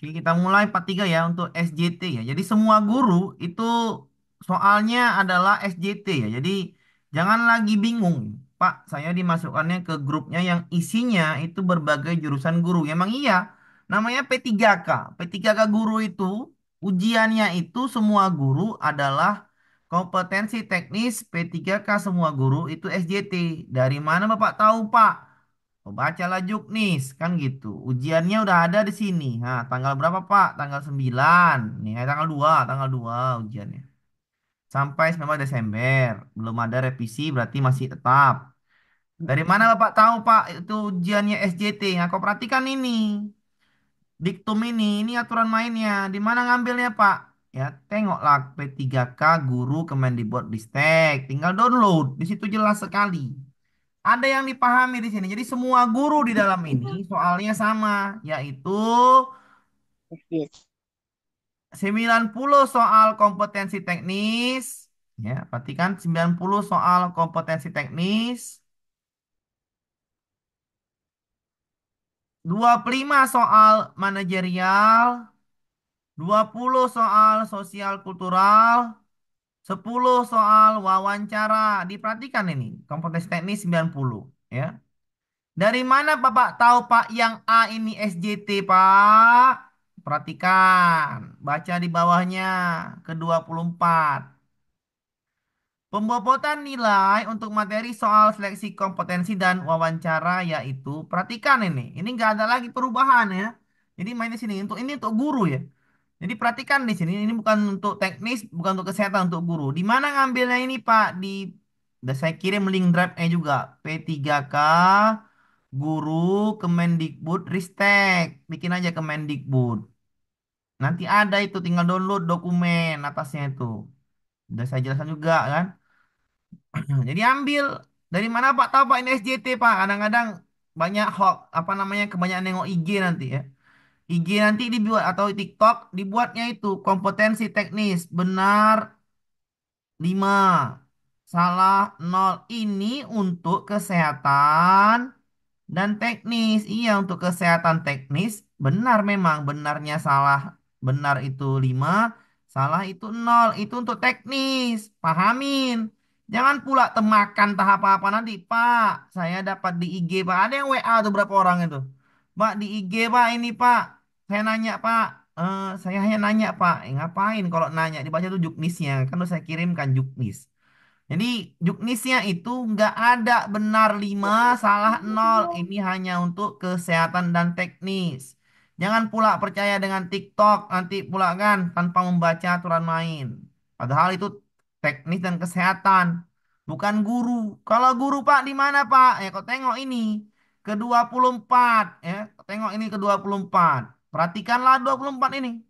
Oke, kita mulai part 3 ya untuk SJT ya. Jadi semua guru itu soalnya adalah SJT ya. Jadi jangan lagi bingung. Pak, saya dimasukkannya ke grupnya yang isinya itu berbagai jurusan guru. Emang iya, namanya P3K. P3K guru itu ujiannya itu semua guru adalah kompetensi teknis P3K semua guru itu SJT. Dari mana Bapak tahu, Pak? Oh, bacalah Juknis kan gitu. Ujiannya udah ada di sini. Nah, tanggal berapa, Pak? Tanggal 9. Nih, tanggal 2 ujiannya. Sampai 19 Desember. Belum ada revisi berarti masih tetap. Dari mana Bapak tahu, Pak, itu ujiannya SJT? Nah, kau perhatikan ini. Diktum ini aturan mainnya. Di mana ngambilnya, Pak? Ya, tengoklah P3K Guru Kemendikbudristek. Tinggal download. Di situ jelas sekali. Ada yang dipahami di sini. Jadi semua guru di dalam ini soalnya sama, yaitu Yes. 90 soal kompetensi teknis. Ya, perhatikan 90 soal kompetensi teknis, 25 soal manajerial, 20 soal sosial kultural, 10 soal wawancara. Diperhatikan ini, kompetensi teknis 90, ya. Dari mana Bapak tahu Pak yang A ini SJT Pak? Perhatikan, baca di bawahnya ke 24. Pembobotan nilai untuk materi soal seleksi kompetensi dan wawancara yaitu perhatikan ini nggak ada lagi perubahan ya. Jadi main di sini ini untuk guru ya. Jadi perhatikan di sini ini bukan untuk teknis, bukan untuk kesehatan, untuk guru. Di mana ngambilnya ini Pak? Udah saya kirim link drive-nya juga. P3K Guru Kemendikbud Ristek. Bikin aja Kemendikbud. Nanti ada itu tinggal download dokumen atasnya itu. Udah saya jelaskan juga kan. Jadi ambil dari mana Pak tahu Pak ini SJT Pak? Kadang-kadang banyak hoax apa namanya kebanyakan nengok IG nanti ya. IG nanti dibuat atau TikTok dibuatnya itu kompetensi teknis benar 5 salah nol. Ini untuk kesehatan dan teknis. Iya, untuk kesehatan teknis benar, memang benarnya salah, benar itu 5, salah itu nol. Itu untuk teknis. Pahamin. Jangan pula temakan tahap apa nanti, Pak. Saya dapat di IG, Pak. Ada yang WA tuh berapa orang itu. Pak, di IG, Pak, ini, Pak. Saya nanya, Pak. Saya hanya nanya, Pak. Ngapain kalau nanya? Dibaca tuh juknisnya. Kan udah saya kirimkan juknis. Jadi juknisnya itu nggak ada benar 5 salah nol. Ini hanya untuk kesehatan dan teknis. Jangan pula percaya dengan TikTok nanti pula kan tanpa membaca aturan main. Padahal itu teknis dan kesehatan, bukan guru. Kalau guru Pak di mana Pak? Ya kau tengok ini ke 24 ya. Kau tengok ini ke 24. Perhatikanlah 24 ini.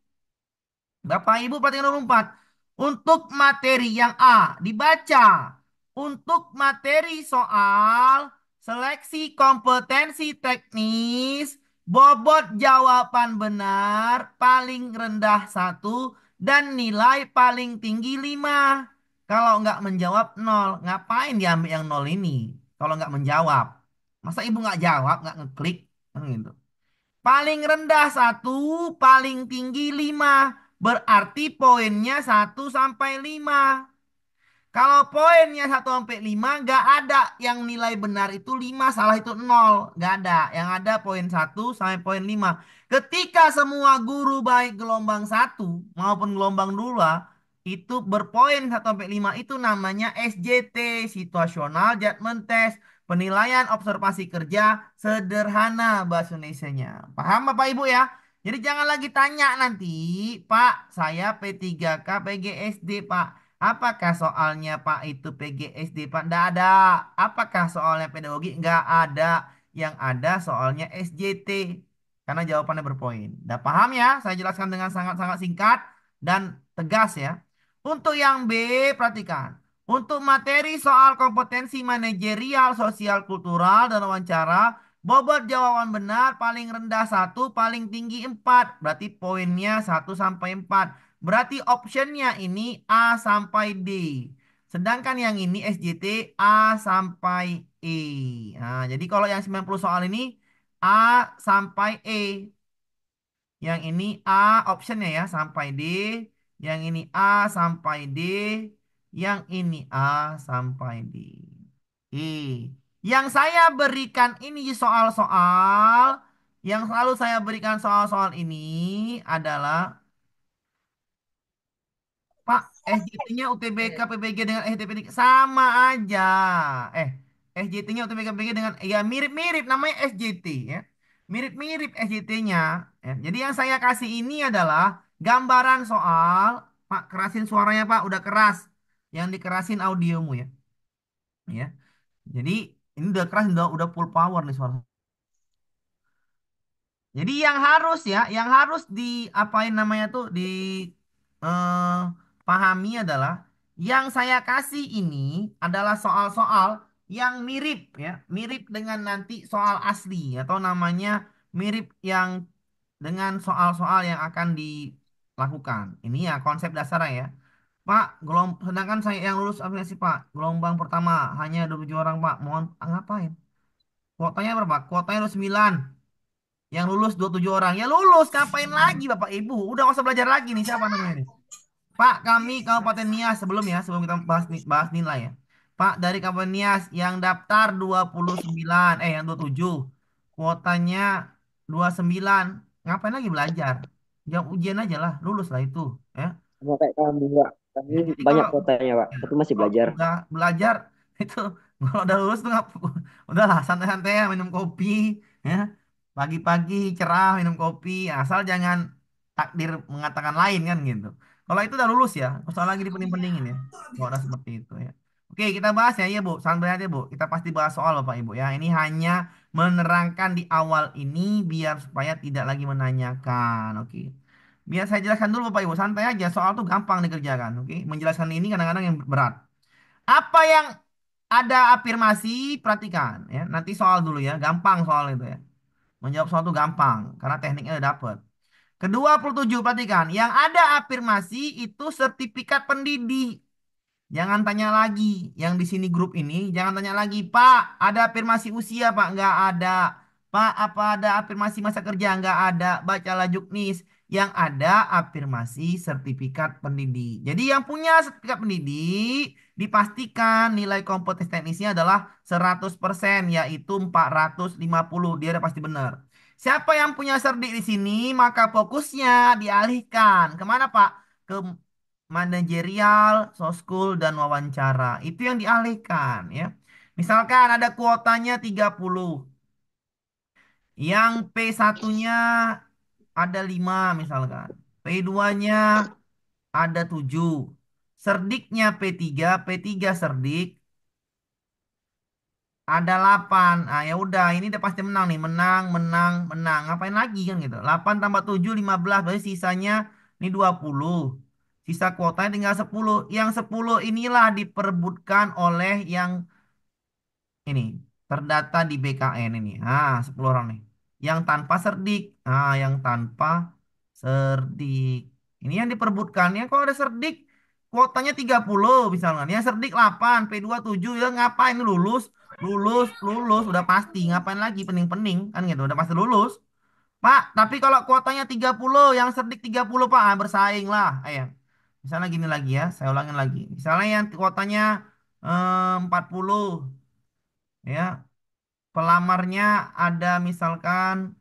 Bapak Ibu perhatikan 24. Untuk materi yang A dibaca. Untuk materi soal seleksi kompetensi teknis, bobot jawaban benar paling rendah 1 dan nilai paling tinggi 5. Kalau nggak menjawab nol, ngapain diambil yang nol ini? Kalau nggak menjawab, masa ibu nggak jawab, nggak ngeklik, kan gitu. Paling rendah 1, paling tinggi 5. Berarti poinnya 1 sampai 5. Kalau poinnya 1 sampai 5 nggak ada yang nilai benar itu 5, salah itu nol. Nggak ada. Yang ada poin 1 sampai poin 5. Ketika semua guru baik gelombang 1 maupun gelombang 2 itu berpoin 1 sampai 5 itu namanya SJT, Situational Judgment Test. Penilaian observasi kerja sederhana bahasa Indonesianya. Paham Bapak Ibu ya? Jadi jangan lagi tanya nanti, Pak, saya P3K PGSD, Pak. Apakah soalnya Pak itu PGSD Pak? Tidak ada. Apakah soalnya pedagogi? Nggak ada. Yang ada soalnya SJT. Karena jawabannya berpoin. Udah paham ya? Saya jelaskan dengan sangat-sangat singkat dan tegas ya. Untuk yang B, perhatikan. Untuk materi soal kompetensi manajerial, sosial, kultural, dan wawancara, bobot jawaban benar paling rendah 1, paling tinggi 4. Berarti poinnya 1 sampai 4. Berarti optionnya ini A sampai D. Sedangkan yang ini SJT A sampai E. Nah, jadi kalau yang 90 soal ini A sampai E. Yang ini A optionnya ya sampai D. Yang ini A sampai D. Yang ini A sampai D. Yang saya berikan ini soal-soal, yang selalu saya berikan soal-soal ini adalah Pak, SJT-nya UTBK PBG dengan SJT sama aja. Eh, SJT-nya UTBK PBG dengan ya mirip-mirip namanya SJT ya. Mirip-mirip SJT-nya. Ya. Jadi yang saya kasih ini adalah gambaran soal, Pak, kerasin suaranya Pak, udah keras. Yang dikerasin audiomu ya. Ya. Jadi ini udah keras, udah full power nih suara. Jadi yang harus ya, yang harus di apain namanya tuh di pahami adalah yang saya kasih ini adalah soal-soal yang mirip ya, mirip dengan nanti soal asli atau namanya mirip yang dengan soal-soal yang akan dilakukan. Ini ya konsep dasarnya ya. Pak, sedangkan saya yang lulus aplikasi Pak, gelombang pertama hanya 27 orang Pak. Mohon ngapain? Kuotanya berapa? Kuotanya 29. Yang lulus 27 orang. Ya lulus, ngapain lagi Bapak Ibu? Udah nggak usah belajar lagi nih. Siapa namanya nih? Pak, kami Kabupaten Nias sebelum ya, sebelum kita bahas bahas nilai ya. Pak, dari Kabupaten Nias yang daftar 29, yang 27. Kuotanya 29. Ngapain lagi belajar? Jawab ujian aja lah, lulus lah itu, ya. Sama kayak kamu, Pak. Kami Ya, jadi banyak kalau kuotanya, Pak. ya, Tapi masih kalau belajar. udah belajar itu kalau udah lulus tuh udahlah santai-santai ya, minum kopi ya. Pagi-pagi cerah minum kopi asal jangan takdir mengatakan lain kan gitu. Kalau itu udah lulus ya, nggak usah lagi dipening-peningin ya. Kalau udah seperti itu ya. Oke, kita bahas ya, Bu. Santai aja, Bu. Kita pasti bahas soal Bapak Ibu ya. Ini hanya menerangkan di awal ini biar supaya tidak lagi menanyakan. Oke. Biar saya jelaskan dulu Bapak Ibu, santai aja. Soal tuh gampang dikerjakan, oke? Menjelaskan ini kadang-kadang yang berat. Apa yang ada afirmasi, perhatikan ya. Nanti soal dulu ya, gampang soal itu ya. Menjawab soal itu gampang karena tekniknya udah dapet. Ke-27 perhatikan, yang ada afirmasi itu sertifikat pendidik. Jangan tanya lagi. Yang di sini grup ini, jangan tanya lagi. Pak, ada afirmasi usia, Pak? Nggak ada. Pak, apa ada afirmasi masa kerja? Nggak ada. Bacalah juknis. Yang ada afirmasi sertifikat pendidik. Jadi yang punya sertifikat pendidik, dipastikan nilai kompetensi teknisnya adalah 100%, yaitu 450. Dia udah pasti benar. Siapa yang punya serdik di sini, maka fokusnya dialihkan. Kemana, Pak? Ke manajerial, soskul, dan wawancara. Itu yang dialihkan ya. Misalkan ada kuotanya 30. Yang P1-nya ada 5 misalkan. P2-nya ada 7. Serdiknya P3, P3 serdik ada 8. Ah ya udah, ini udah pasti menang nih. Menang, menang, menang. Ngapain lagi kan gitu. 8 tambah 7 15. Berarti sisanya ini 20. Sisa kuotanya tinggal 10. Yang 10 inilah diperebutkan oleh yang ini terdata di BKN ini. 10 orang nih. Yang tanpa serdik. Yang tanpa serdik. Ini yang diperebutkan. Ya kalau ada serdik, kuotanya 30 misalnya. Yang serdik 8, P2 7. Ya ngapain lulus? Lulus, lulus. Udah pasti. Ngapain lagi pening-pening? Kan gitu. Udah pasti lulus. Pak, tapi kalau kuotanya 30, yang serdik 30 Pak. Bersaing lah. Misalnya gini lagi ya. Saya ulangin lagi. Misalnya yang kuotanya 40 ya, pelamarnya ada misalkan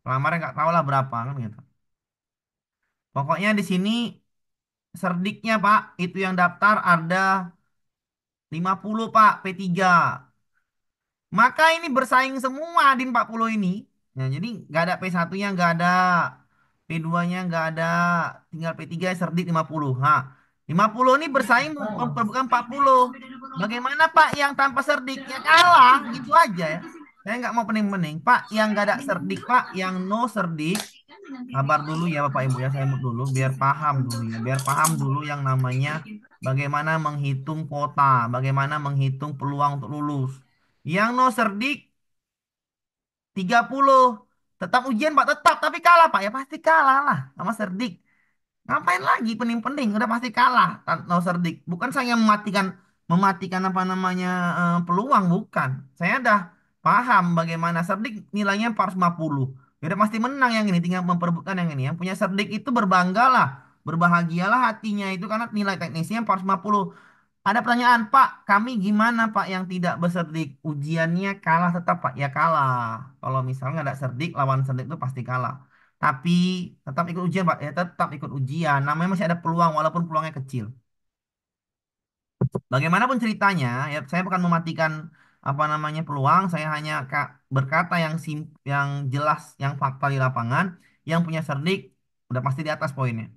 pelamarnya nggak tahu lah berapa kan gitu. Pokoknya di sini serdiknya Pak itu yang daftar ada 50 Pak P3. Maka ini bersaing semua di 40 ini. Nah, jadi nggak ada P1-nya, nggak ada P2-nya, nggak ada, tinggal P3 serdik 50. 50 ini bersaing memperebutkan 40. Bagaimana Pak yang tanpa serdik? Ya kalah, gitu aja ya. Saya nggak mau pening-pening. Pak, yang nggak ada serdik, Pak, yang no serdik. Sabar dulu ya Bapak Ibu ya, saya mute dulu biar paham dulu ya. Biar paham dulu yang namanya bagaimana menghitung kuota, bagaimana menghitung peluang untuk lulus. Yang no serdik 30. Tetap ujian Pak, tetap. Tapi kalah Pak. Ya pasti kalah lah sama serdik. Ngapain lagi pening-pening? Udah pasti kalah. No serdik. Bukan saya mematikan mematikan apa namanya peluang. Bukan. Saya udah paham bagaimana serdik nilainya 450. Ya udah pasti menang yang ini, tinggal memperebutkan yang ini. Yang punya cerdik itu berbanggalah, berbahagialah hatinya itu karena nilai teknisnya 450. Ada pertanyaan, Pak, kami gimana Pak yang tidak berserdik? Ujiannya kalah tetap Pak, ya kalah. Kalau misalnya ada cerdik, lawan cerdik itu pasti kalah. Tapi tetap ikut ujian Pak, ya tetap ikut ujian. Namanya masih ada peluang walaupun peluangnya kecil. Bagaimanapun ceritanya, ya saya bukan mematikan apa namanya peluang, saya hanya berkata yang jelas, yang fakta di lapangan, yang punya cerdik udah pasti di atas poinnya.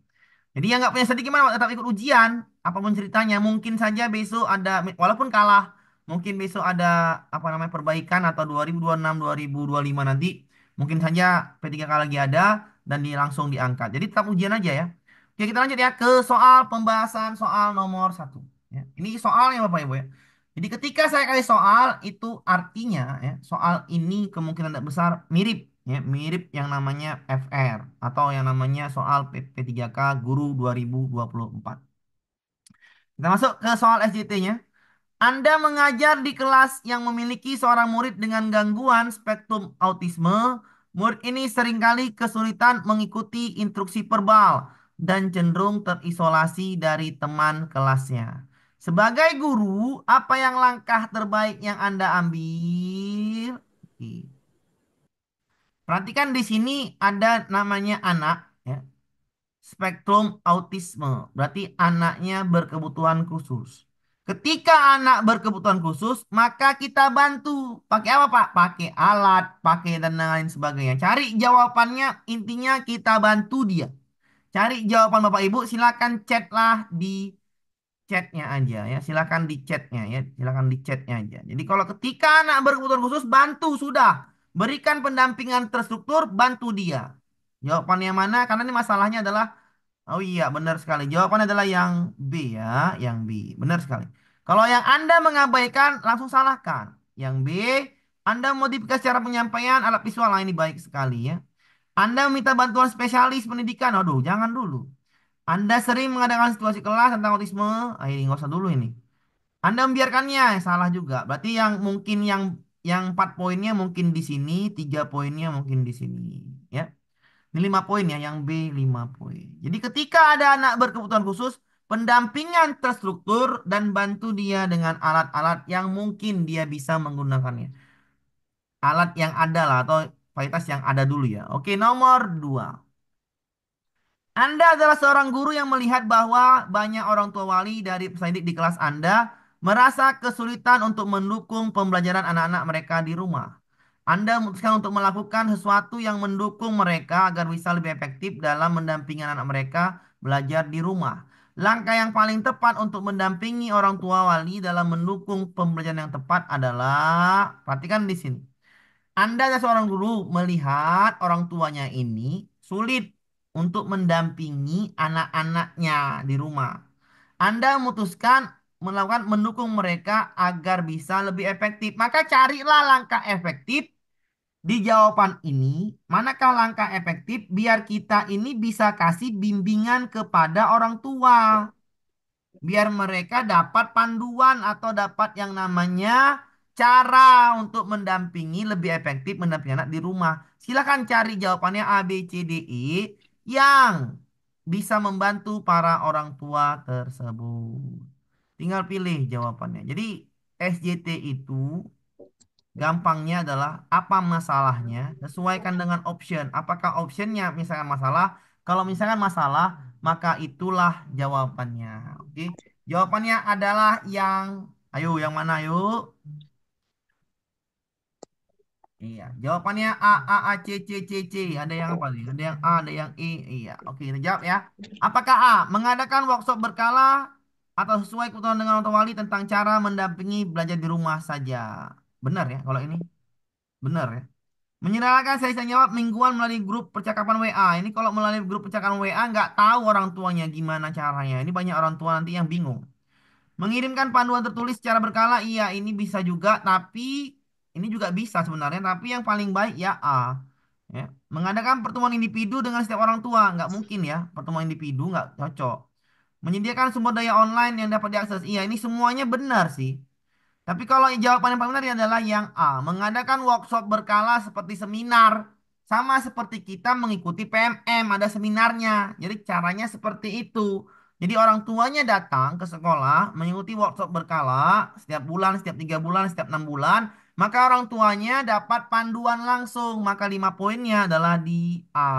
Jadi yang nggak punya sedikit gimana Pak? Tetap ikut ujian, apapun ceritanya. Mungkin saja besok ada, walaupun kalah, mungkin besok ada apa namanya perbaikan atau 2026, 2025 nanti, mungkin saja P3K lagi ada dan langsung diangkat. Jadi tetap ujian aja ya. Oke, kita lanjut ya ke soal pembahasan soal nomor satu. Ya, ini soalnya Bapak Ibu ya. Jadi ketika saya kasih soal itu artinya ya, soal ini kemungkinan tidak besar mirip ya, mirip yang namanya FR atau yang namanya soal P3K Guru 2024. Kita masuk ke soal SJT-nya. Anda mengajar di kelas yang memiliki seorang murid dengan gangguan spektrum autisme. Murid ini seringkali kesulitan mengikuti instruksi verbal dan cenderung terisolasi dari teman kelasnya. Sebagai guru, apa yang langkah terbaik yang Anda ambil? Oke. Perhatikan di sini ada namanya anak, ya. Spektrum autisme, berarti anaknya berkebutuhan khusus. Ketika anak berkebutuhan khusus, maka kita bantu. Pakai apa, Pak? Pakai alat, pakai dan lain sebagainya. Cari jawabannya, intinya kita bantu dia. Cari jawaban Bapak Ibu, silakan chatlah di chatnya aja ya. Silakan di chatnya ya. Silakan di chatnya aja. Jadi kalau ketika anak berkebutuhan khusus, bantu sudah. Berikan pendampingan terstruktur, bantu dia. Jawabannya mana? Karena ini masalahnya adalah, oh iya, benar sekali. Jawabannya adalah yang B ya, yang B. Benar sekali. Kalau yang Anda mengabaikan, langsung salahkan. Yang B, Anda modifikasi cara penyampaian alat visual. Nah, ini baik sekali ya. Anda minta bantuan spesialis pendidikan. Aduh, jangan dulu. Anda sering mengadakan situasi kelas tentang autisme. Ah, ini nggak usah dulu ini. Anda membiarkannya, salah juga. Berarti yang mungkin yang 4 poinnya mungkin di sini, 3 poinnya mungkin di sini. Ya. Ini 5 poin ya, yang B 5 poin. Jadi ketika ada anak berkebutuhan khusus, pendampingan terstruktur dan bantu dia dengan alat-alat yang mungkin dia bisa menggunakannya. Alat yang ada lah atau kualitas yang ada dulu ya. Oke, nomor 2. Anda adalah seorang guru yang melihat bahwa banyak orang tua wali dari peserta didik di kelas Anda merasa kesulitan untuk mendukung pembelajaran anak-anak mereka di rumah. Anda memutuskan untuk melakukan sesuatu yang mendukung mereka agar bisa lebih efektif dalam mendampingi anak mereka belajar di rumah. Langkah yang paling tepat untuk mendampingi orang tua wali dalam mendukung pembelajaran yang tepat adalah, perhatikan di sini. Anda adalah seorang guru melihat orang tuanya ini sulit untuk mendampingi anak-anaknya di rumah. Anda memutuskan melakukan mendukung mereka agar bisa lebih efektif. Maka carilah langkah efektif di jawaban ini. Manakah langkah efektif biar kita ini bisa kasih bimbingan kepada orang tua, biar mereka dapat panduan atau dapat yang namanya cara untuk mendampingi lebih efektif mendampingi anak di rumah. Silakan cari jawabannya A, B, C, D, E yang bisa membantu para orang tua tersebut. Tinggal pilih jawabannya. Jadi SJT itu gampangnya adalah apa masalahnya, sesuaikan dengan option. Apakah optionnya misalkan masalah? Kalau misalkan masalah, maka itulah jawabannya. Oke. Jawabannya adalah yang, ayo yang mana yuk? Iya, jawabannya A C C C C. Ada yang apa nih? Ada yang A, ada yang E. Iya, oke, kita jawab ya. Apakah A, mengadakan workshop berkala atau sesuai kebutuhan dengan orang wali tentang cara mendampingi belajar di rumah saja? Benar ya kalau ini? Benar ya. Menyerahkan saya bisa jawab mingguan melalui grup percakapan WA. Ini kalau melalui grup percakapan WA nggak tahu orang tuanya gimana caranya. Ini banyak orang tua nanti yang bingung. Mengirimkan panduan tertulis secara berkala, iya ini bisa juga, tapi ini juga bisa sebenarnya. Tapi yang paling baik ya A. Ya. Mengadakan pertemuan individu dengan setiap orang tua, nggak mungkin ya. Pertemuan individu nggak cocok. Menyediakan sumber daya online yang dapat diakses, iya ini semuanya benar sih. Tapi kalau jawaban yang paling benar adalah yang A. Mengadakan workshop berkala seperti seminar. Sama seperti kita mengikuti PMM, ada seminarnya. Jadi caranya seperti itu. Jadi orang tuanya datang ke sekolah, mengikuti workshop berkala, setiap bulan, setiap 3 bulan, setiap 6 bulan. Maka orang tuanya dapat panduan langsung. Maka 5 poinnya adalah di A.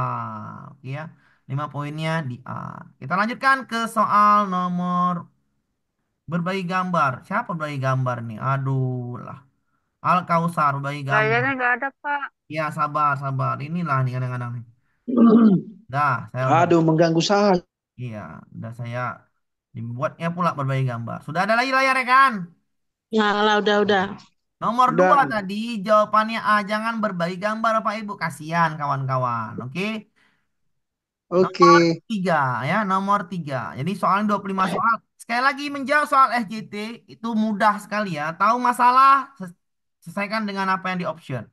Oke ya, 5 poinnya di A. Kita lanjutkan ke soal nomor berbagi gambar. Siapa berbagi gambar nih? Aduh lah. Al Kausar berbagi gambar. Kayaknya nggak ada, Pak. Ya sabar, sabar. Inilah nih kadang-kadang nih. Dah, saya udah, Aduh, mengganggu saya. iya, udah saya dibuatnya pula berbagi gambar. Sudah ada lagi layar ya kan? Nah, lah udah. Nomor Udah. 2 tadi jawabannya A. Jangan berbagi gambar Bapak Ibu. Kasihan kawan-kawan. Oke. Oke. Nomor 3 ya, nomor 3. Jadi soalnya 25 soal. Sekali lagi menjawab soal SJT itu mudah sekali ya. Tahu masalah, selesaikan dengan apa yang di option.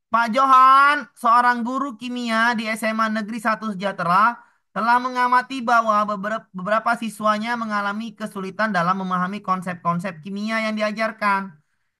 Pak Johan, seorang guru kimia di SMA Negeri 1 Sejahtera, telah mengamati bahwa beberapa siswanya mengalami kesulitan dalam memahami konsep-konsep kimia yang diajarkan.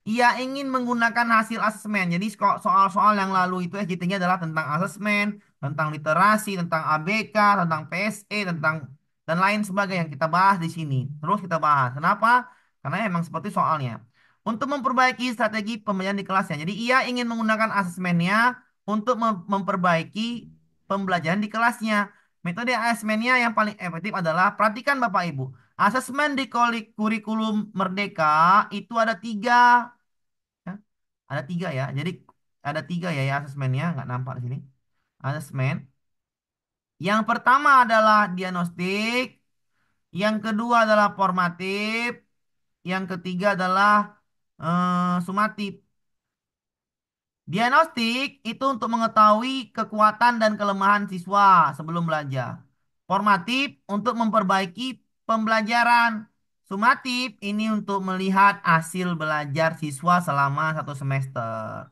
Ia ingin menggunakan hasil asesmen. Jadi soal-soal yang lalu itu SJT-nya adalah tentang asesmen, tentang literasi, tentang ABK, tentang PSE, tentang dan lain sebagainya yang kita bahas di sini. Terus kita bahas. Kenapa? Karena emang seperti soalnya. Untuk memperbaiki strategi pembelajaran di kelasnya. Jadi ia ingin menggunakan asesmennya untuk memperbaiki pembelajaran di kelasnya. Metode asesmennya yang paling efektif adalah perhatikan Bapak Ibu. Asesmen di kurikulum Merdeka itu ada tiga, ya. Ada tiga ya. Jadi ada tiga ya, ya asesmennya nggak nampak di sini. Asesmen. Yang pertama adalah diagnostik, yang kedua adalah formatif, yang ketiga adalah sumatif. Diagnostik itu untuk mengetahui kekuatan dan kelemahan siswa sebelum belajar. Formatif untuk memperbaiki pembelajaran. Sumatif ini untuk melihat hasil belajar siswa selama 1 semester.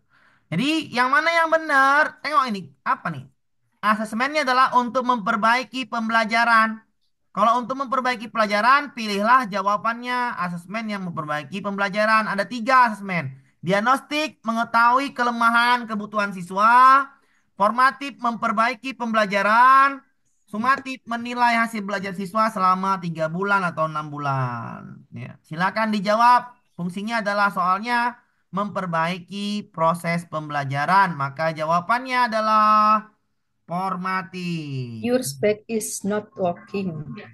Jadi yang mana yang benar? Tengok ini apa nih? Asesmennya adalah untuk memperbaiki pembelajaran. Kalau untuk memperbaiki pelajaran, pilihlah jawabannya asesmen yang memperbaiki pembelajaran. Ada tiga asesmen. Diagnostik, mengetahui kelemahan kebutuhan siswa. Formatif, memperbaiki pembelajaran. Sumatif, menilai hasil belajar siswa selama 3 bulan atau 6 bulan. Ya, silakan dijawab. Fungsinya adalah soalnya memperbaiki proses pembelajaran. Maka jawabannya adalah formatif. Your spec is not working. Ya.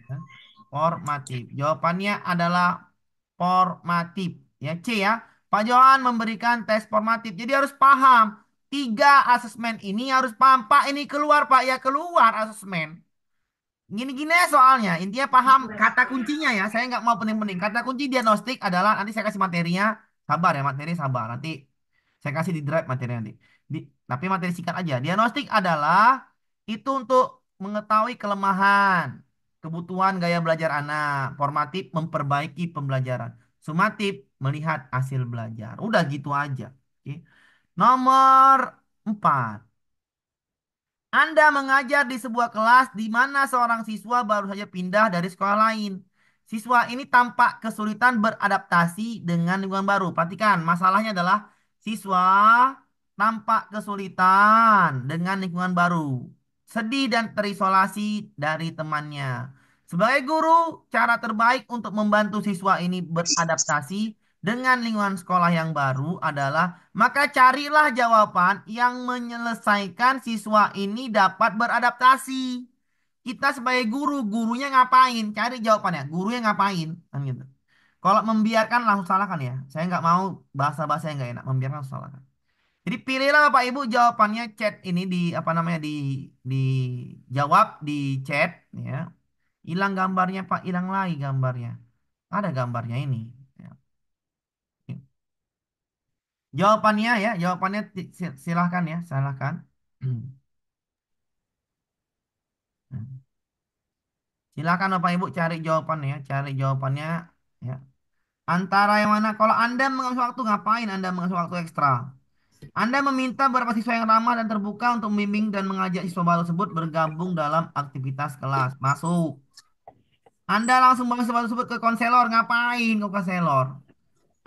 Formatif. Jawabannya adalah formatif. Ya, C ya. Pak Johan memberikan tes formatif. Jadi harus paham. Tiga asesmen ini harus paham. Pak ini keluar, Pak. Ya keluar asesmen. Gini-gini ya soalnya. Intinya paham kata kuncinya ya. Saya nggak mau pening-pening. Kata kunci diagnostik adalah, nanti saya kasih materinya. Sabar ya materi, sabar. Nanti saya kasih di drive materi nanti. Tapi materi singkat aja. Diagnostik adalah itu untuk mengetahui kelemahan, kebutuhan gaya belajar anak. Formatif memperbaiki pembelajaran. Sumatif melihat hasil belajar. Udah gitu aja. Oke. Nomor 4. Anda mengajar di sebuah kelas di mana seorang siswa baru saja pindah dari sekolah lain. Siswa ini tampak kesulitan beradaptasi dengan lingkungan baru. Perhatikan, masalahnya adalah siswa tampak kesulitan dengan lingkungan baru. Sedih dan terisolasi dari temannya. Sebagai guru, cara terbaik untuk membantu siswa ini beradaptasi dengan lingkungan sekolah yang baru adalah maka carilah jawaban yang menyelesaikan siswa ini dapat beradaptasi. Kita sebagai guru, gurunya ngapain? Cari jawabannya. Gurunya ngapain? Kan gitu. Kalau membiarkan langsung salahkan ya. Saya nggak mau bahasa-bahasa yang nggak enak. Membiarkan langsung salahkan. Jadi pilihlah Bapak Ibu jawabannya chat ini di apa namanya di jawab di chat ya. Hilang gambarnya Pak, hilang lagi gambarnya. Ada gambarnya ini. Ya. Jawabannya ya, jawabannya silahkan ya, silahkan. Silakan Bapak Ibu cari jawabannya, cari jawabannya ya. Antara yang mana? Kalau Anda menghabiskan waktu, ngapain Anda menghabiskan waktu ekstra? Anda meminta beberapa siswa yang ramah dan terbuka untuk membimbing dan mengajak siswa baru tersebut bergabung dalam aktivitas kelas. Masuk. Anda langsung bawa siswa tersebut ke konselor. Ngapain ke konselor?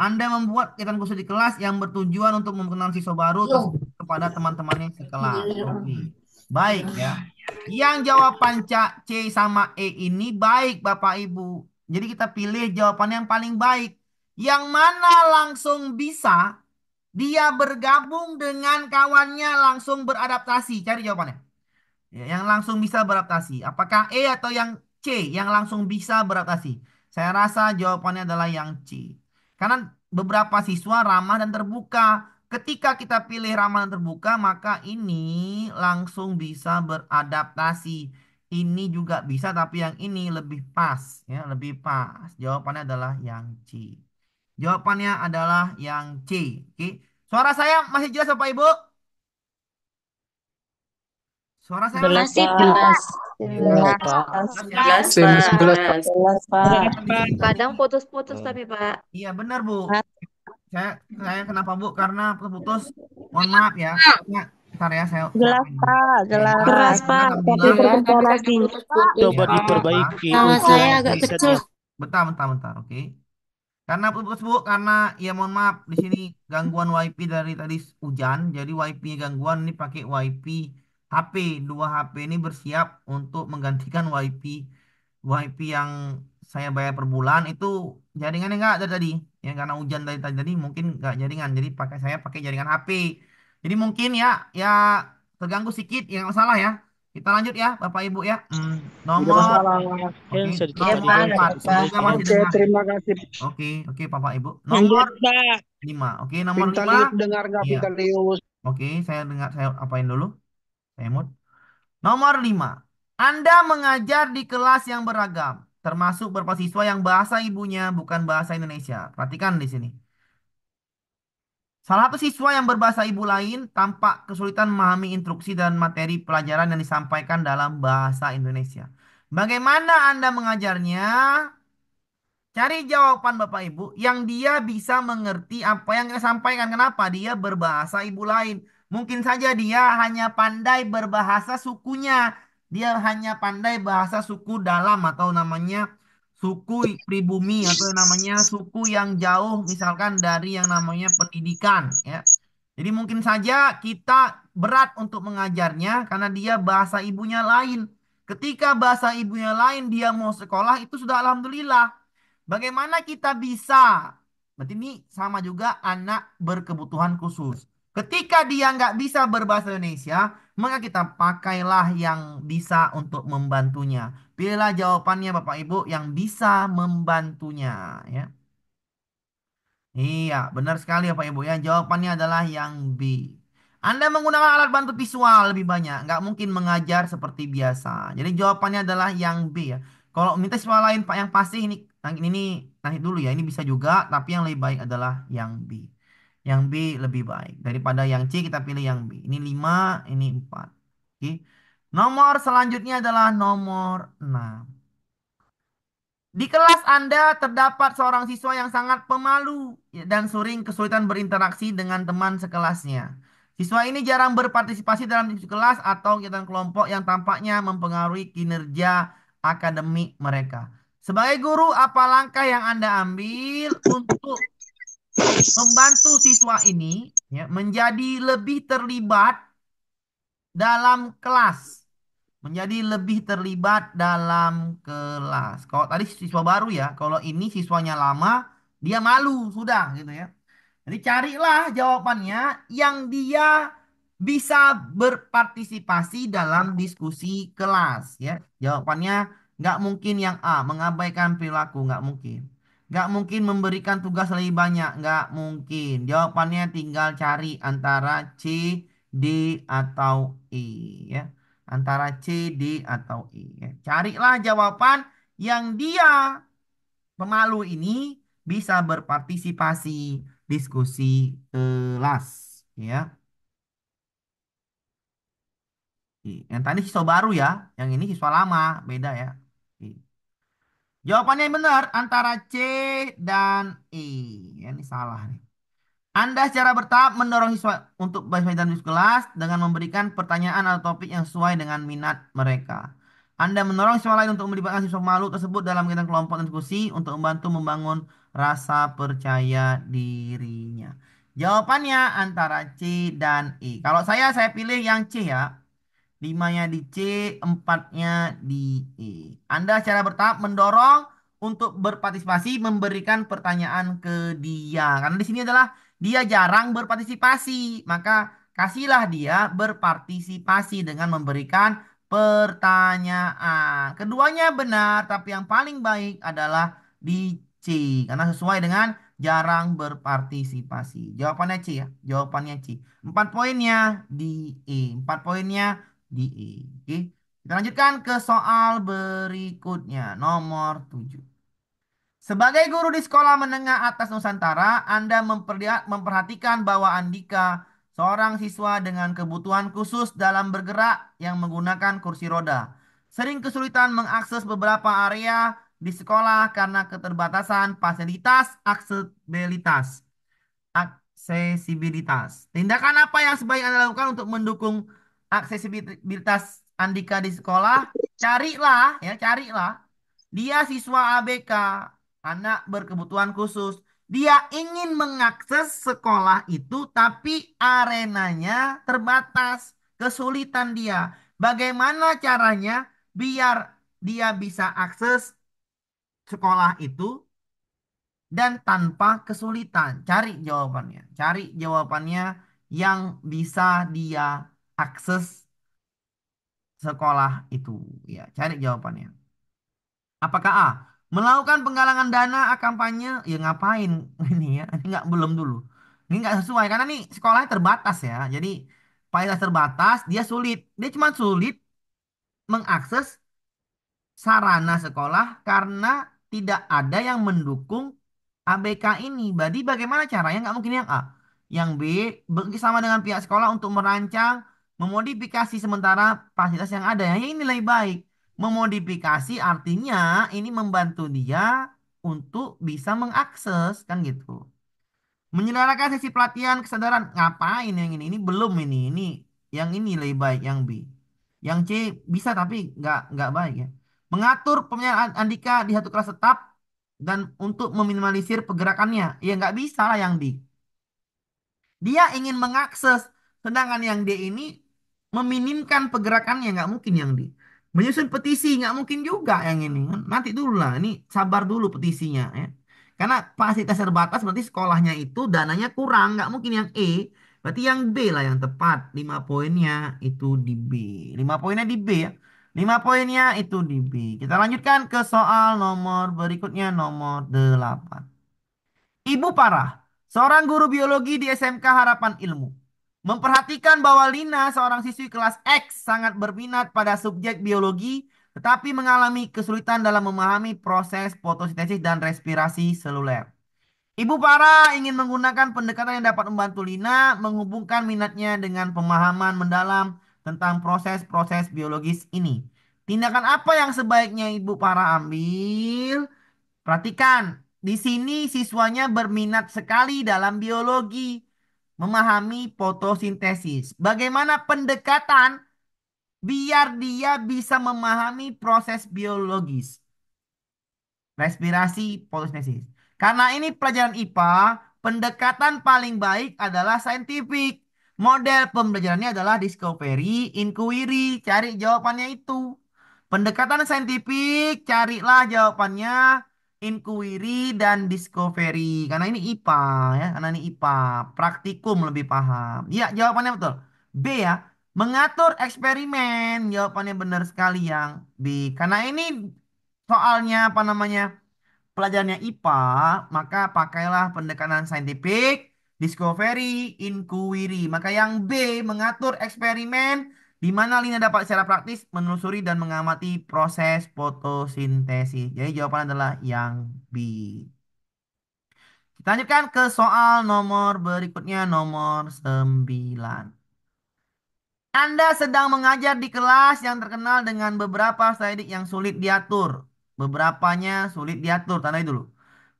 Anda membuat kegiatan khusus di kelas yang bertujuan untuk memperkenalkan siswa baru tersebut kepada teman-temannya sekelas. Oke. Baik ya. Yang jawaban C sama E ini baik Bapak Ibu. Jadi kita pilih jawaban yang paling baik. Yang mana langsung bisa dia bergabung dengan kawannya langsung beradaptasi. Cari jawabannya. Ya, yang langsung bisa beradaptasi. Apakah E atau yang C yang langsung bisa beradaptasi? Saya rasa jawabannya adalah yang C. Karena beberapa siswa ramah dan terbuka. Ketika kita pilih ramah dan terbuka, maka ini langsung bisa beradaptasi. Ini juga bisa, tapi yang ini lebih pas, ya, lebih pas. Jawabannya adalah yang C. Jawabannya adalah yang C. Oke. Suara saya masih jelas, Bapak Ibu? Suara saya masih Jelas, Masih Pak. jelas. Oke, Jelas, baik. Pak. Jelas ya. Jelas, Masih Pak. jelas, Pak. Jelas, Oke, Pak. di sini tadi. Kadang putus-putus tapi Pak. Iya benar Bu. Jelas, Saya saya kenapa Bu? Karena putus-putus. Mohon maaf ya. Ya, ntar ya saya jelas, apa ini. Pak. Ya, Jelas. jelas. Saya Tapi akan bilang. Jelas tapi perkenalkan kadang sinyal, Pak. putus-putus Coba Ya, Pak. apa? diperbaiki Sama untuk saya agak kecil. risetnya. Bentar, bentar, bentar. Oke. Karena putus Bu, karena ya mohon maaf di sini gangguan WiFi dari tadi hujan, jadi WiFi gangguan ini pakai WiFi HP, dua HP ini bersiap untuk menggantikan WiFi yang saya bayar per bulan itu jaringannya nggak ada tadi, ya karena hujan dari tadi mungkin nggak jaringan, jadi saya pakai jaringan HP, jadi mungkin ya terganggu sedikit, ya nggak masalah ya. Kita lanjut ya Bapak Ibu ya. Tidak Nomor, masalah. oke, Bisa Ya, ditutup Pak, nomor nggak 4 dicancel. apa-apa. semoga masih Oke, dengar. terima kasih. Oke, Bapak Ibu. Lanjut, Nomor Pak. 5. Oke, nomor 5. Pintalius dengar nggak Iya. Pintalius? Oke, saya dengar, saya apain dulu. Saya mute. Nomor 5. Anda mengajar di kelas yang beragam, termasuk beberapa siswa yang bahasa ibunya bukan bahasa Indonesia. Perhatikan di sini. Salah satu siswa yang berbahasa ibu lain tampak kesulitan memahami instruksi dan materi pelajaran yang disampaikan dalam bahasa Indonesia. Bagaimana Anda mengajarnya? Cari jawaban Bapak Ibu yang dia bisa mengerti apa yang kita sampaikan. Kenapa? Dia berbahasa ibu lain. Mungkin saja dia hanya pandai berbahasa sukunya. Dia hanya pandai bahasa suku dalam atau namanya suku pribumi atau namanya suku yang jauh misalkan dari yang namanya pendidikan ya. Jadi mungkin saja kita berat untuk mengajarnya karena dia bahasa ibunya lain. Ketika bahasa ibunya lain dia mau sekolah itu sudah alhamdulillah. Bagaimana kita bisa? Berarti ini sama juga anak berkebutuhan khusus. Ketika dia nggak bisa berbahasa Indonesia, maka kita pakailah yang bisa untuk membantunya. Pilihlah jawabannya Bapak Ibu yang bisa membantunya. Ya. Iya, benar sekali Bapak Ibu ya. Jawabannya adalah yang B. Anda menggunakan alat bantu visual lebih banyak. Nggak mungkin mengajar seperti biasa. Jadi jawabannya adalah yang B ya. Kalau minta siswa lain Pak yang pasti ini nanti dulu ya. Ini bisa juga, tapi yang lebih baik adalah yang B. Yang B lebih baik. Daripada yang C kita pilih yang B. Ini 5, ini 4. Oke. Nomor selanjutnya adalah nomor 6. Di kelas Anda terdapat seorang siswa yang sangat pemalu ya, dan sering kesulitan berinteraksi dengan teman sekelasnya. Siswa ini jarang berpartisipasi dalam diskusi kelas atau kegiatan kelompok yang tampaknya mempengaruhi kinerja akademik mereka. Sebagai guru, apa langkah yang Anda ambil untuk membantu siswa ini ya, menjadi lebih terlibat dalam kelas? Menjadi lebih terlibat dalam kelas. Kalau tadi siswa baru ya, kalau ini siswanya lama, dia malu sudah gitu ya. Jadi carilah jawabannya yang dia bisa berpartisipasi dalam diskusi kelas ya. Jawabannya nggak mungkin yang A, mengabaikan perilaku, nggak mungkin. Nggak mungkin memberikan tugas lebih banyak, nggak mungkin. Jawabannya tinggal cari antara C, D, atau E ya. Antara C, D, atau E ya. Carilah jawaban yang dia pemalu ini bisa berpartisipasi diskusi kelas ya. Yang tadi siswa baru ya, yang ini siswa lama, beda ya. Jawabannya yang benar antara C dan E. Ya, ini salah nih. Anda secara bertahap mendorong siswa untuk berpartisipasi dalam diskusi kelas dengan memberikan pertanyaan atau topik yang sesuai dengan minat mereka. Anda mendorong siswa lain untuk melibatkan siswa malu tersebut dalam kegiatan kelompok dan diskusi untuk membantu membangun rasa percaya dirinya. Jawabannya antara C dan E. Kalau saya pilih yang C ya. Limanya di C, empatnya di E. Anda secara bertahap mendorong untuk berpartisipasi, memberikan pertanyaan ke dia. Karena di sini adalah dia jarang berpartisipasi. Maka kasihlah dia berpartisipasi dengan memberikan pertanyaan. Keduanya benar, tapi yang paling baik adalah di C. Karena sesuai dengan jarang berpartisipasi. Jawabannya C ya. Jawabannya C. 4 poinnya di E. 4 poinnya di E. Oke. Kita lanjutkan ke soal berikutnya. Nomor 7. Sebagai guru di sekolah menengah atas Nusantara, Anda memperhatikan bahwa Andika, seorang siswa dengan kebutuhan khusus dalam bergerak yang menggunakan kursi roda, sering kesulitan mengakses beberapa area di sekolah karena keterbatasan fasilitas aksesibilitas. Aksesibilitas. Tindakan apa yang sebaiknya Anda lakukan untuk mendukung aksesibilitas Andika di sekolah? Carilah, ya, carilah. Dia siswa ABK, anak berkebutuhan khusus. Dia ingin mengakses sekolah itu, tapi arenanya terbatas. Kesulitan dia. Bagaimana caranya biar dia bisa akses sekolah itu dan tanpa kesulitan? Cari jawabannya. Cari jawabannya yang bisa dia akses sekolah itu. Ya, cari jawabannya. Apakah A? Melakukan penggalangan dana kampanye? Ya ngapain ini ya? Ini nggak belum dulu. Ini nggak sesuai karena nih sekolahnya terbatas ya. Jadi fasilitas terbatas, dia sulit. Dia cuma sulit mengakses sarana sekolah karena tidak ada yang mendukung ABK ini. Berarti bagaimana caranya? Nggak mungkin yang A. Yang B, bekerjasama dengan pihak sekolah untuk merancang, memodifikasi sementara fasilitas yang ada. Yang ini lebih baik. Memodifikasi artinya ini membantu dia untuk bisa mengakses, kan gitu. Menyelenggarakan sesi pelatihan kesadaran. Ngapain yang ini? Ini belum ini. Yang ini lebih baik yang B. Yang C bisa tapi nggak baik ya. Mengatur pemilihan Andika di satu kelas tetap dan untuk meminimalisir pergerakannya. Ya nggak bisa lah yang D. Dia ingin mengakses, sedangkan yang D ini meminimkan pergerakannya, nggak mungkin yang D. Menyusun petisi nggak mungkin juga yang ini. Nanti dulu lah, ini sabar dulu petisinya ya. Karena fasilitas terbatas berarti sekolahnya itu dananya kurang, nggak mungkin yang E. Berarti yang B lah yang tepat. 5 poinnya itu di B. 5 poinnya di B ya. 5 poinnya itu di B. Kita lanjutkan ke soal nomor berikutnya, nomor 8. Ibu Parah, seorang guru biologi di SMK Harapan Ilmu, memperhatikan bahwa Lina, seorang siswi kelas X, sangat berminat pada subjek biologi, tetapi mengalami kesulitan dalam memahami proses fotosintesis dan respirasi seluler. Ibu Parah ingin menggunakan pendekatan yang dapat membantu Lina menghubungkan minatnya dengan pemahaman mendalam tentang proses-proses biologis ini. Tindakan apa yang sebaiknya Ibu Parah ambil? Perhatikan, di sini siswanya berminat sekali dalam biologi, memahami fotosintesis. Bagaimana pendekatan biar dia bisa memahami proses biologis, respirasi, fotosintesis. Karena ini pelajaran IPA, pendekatan paling baik adalah saintifik. Model pembelajarannya adalah discovery, inquiry, cari jawabannya itu. Pendekatan saintifik, carilah jawabannya inquiry dan discovery. Karena ini IPA ya, karena ini IPA, praktikum lebih paham. Ya, jawabannya betul. B ya, mengatur eksperimen. Jawabannya benar sekali yang B. Karena ini soalnya apa namanya? Pelajarannya IPA, maka pakailah pendekatan saintifik, discovery, inquiry. Maka yang B mengatur eksperimen di mana Lina dapat secara praktis menelusuri dan mengamati proses fotosintesis. Jadi jawaban adalah yang B. Kita lanjutkan ke soal nomor berikutnya, nomor 9. Anda sedang mengajar di kelas yang terkenal dengan beberapa slidik yang sulit diatur. Beberapanya sulit diatur, tandai dulu.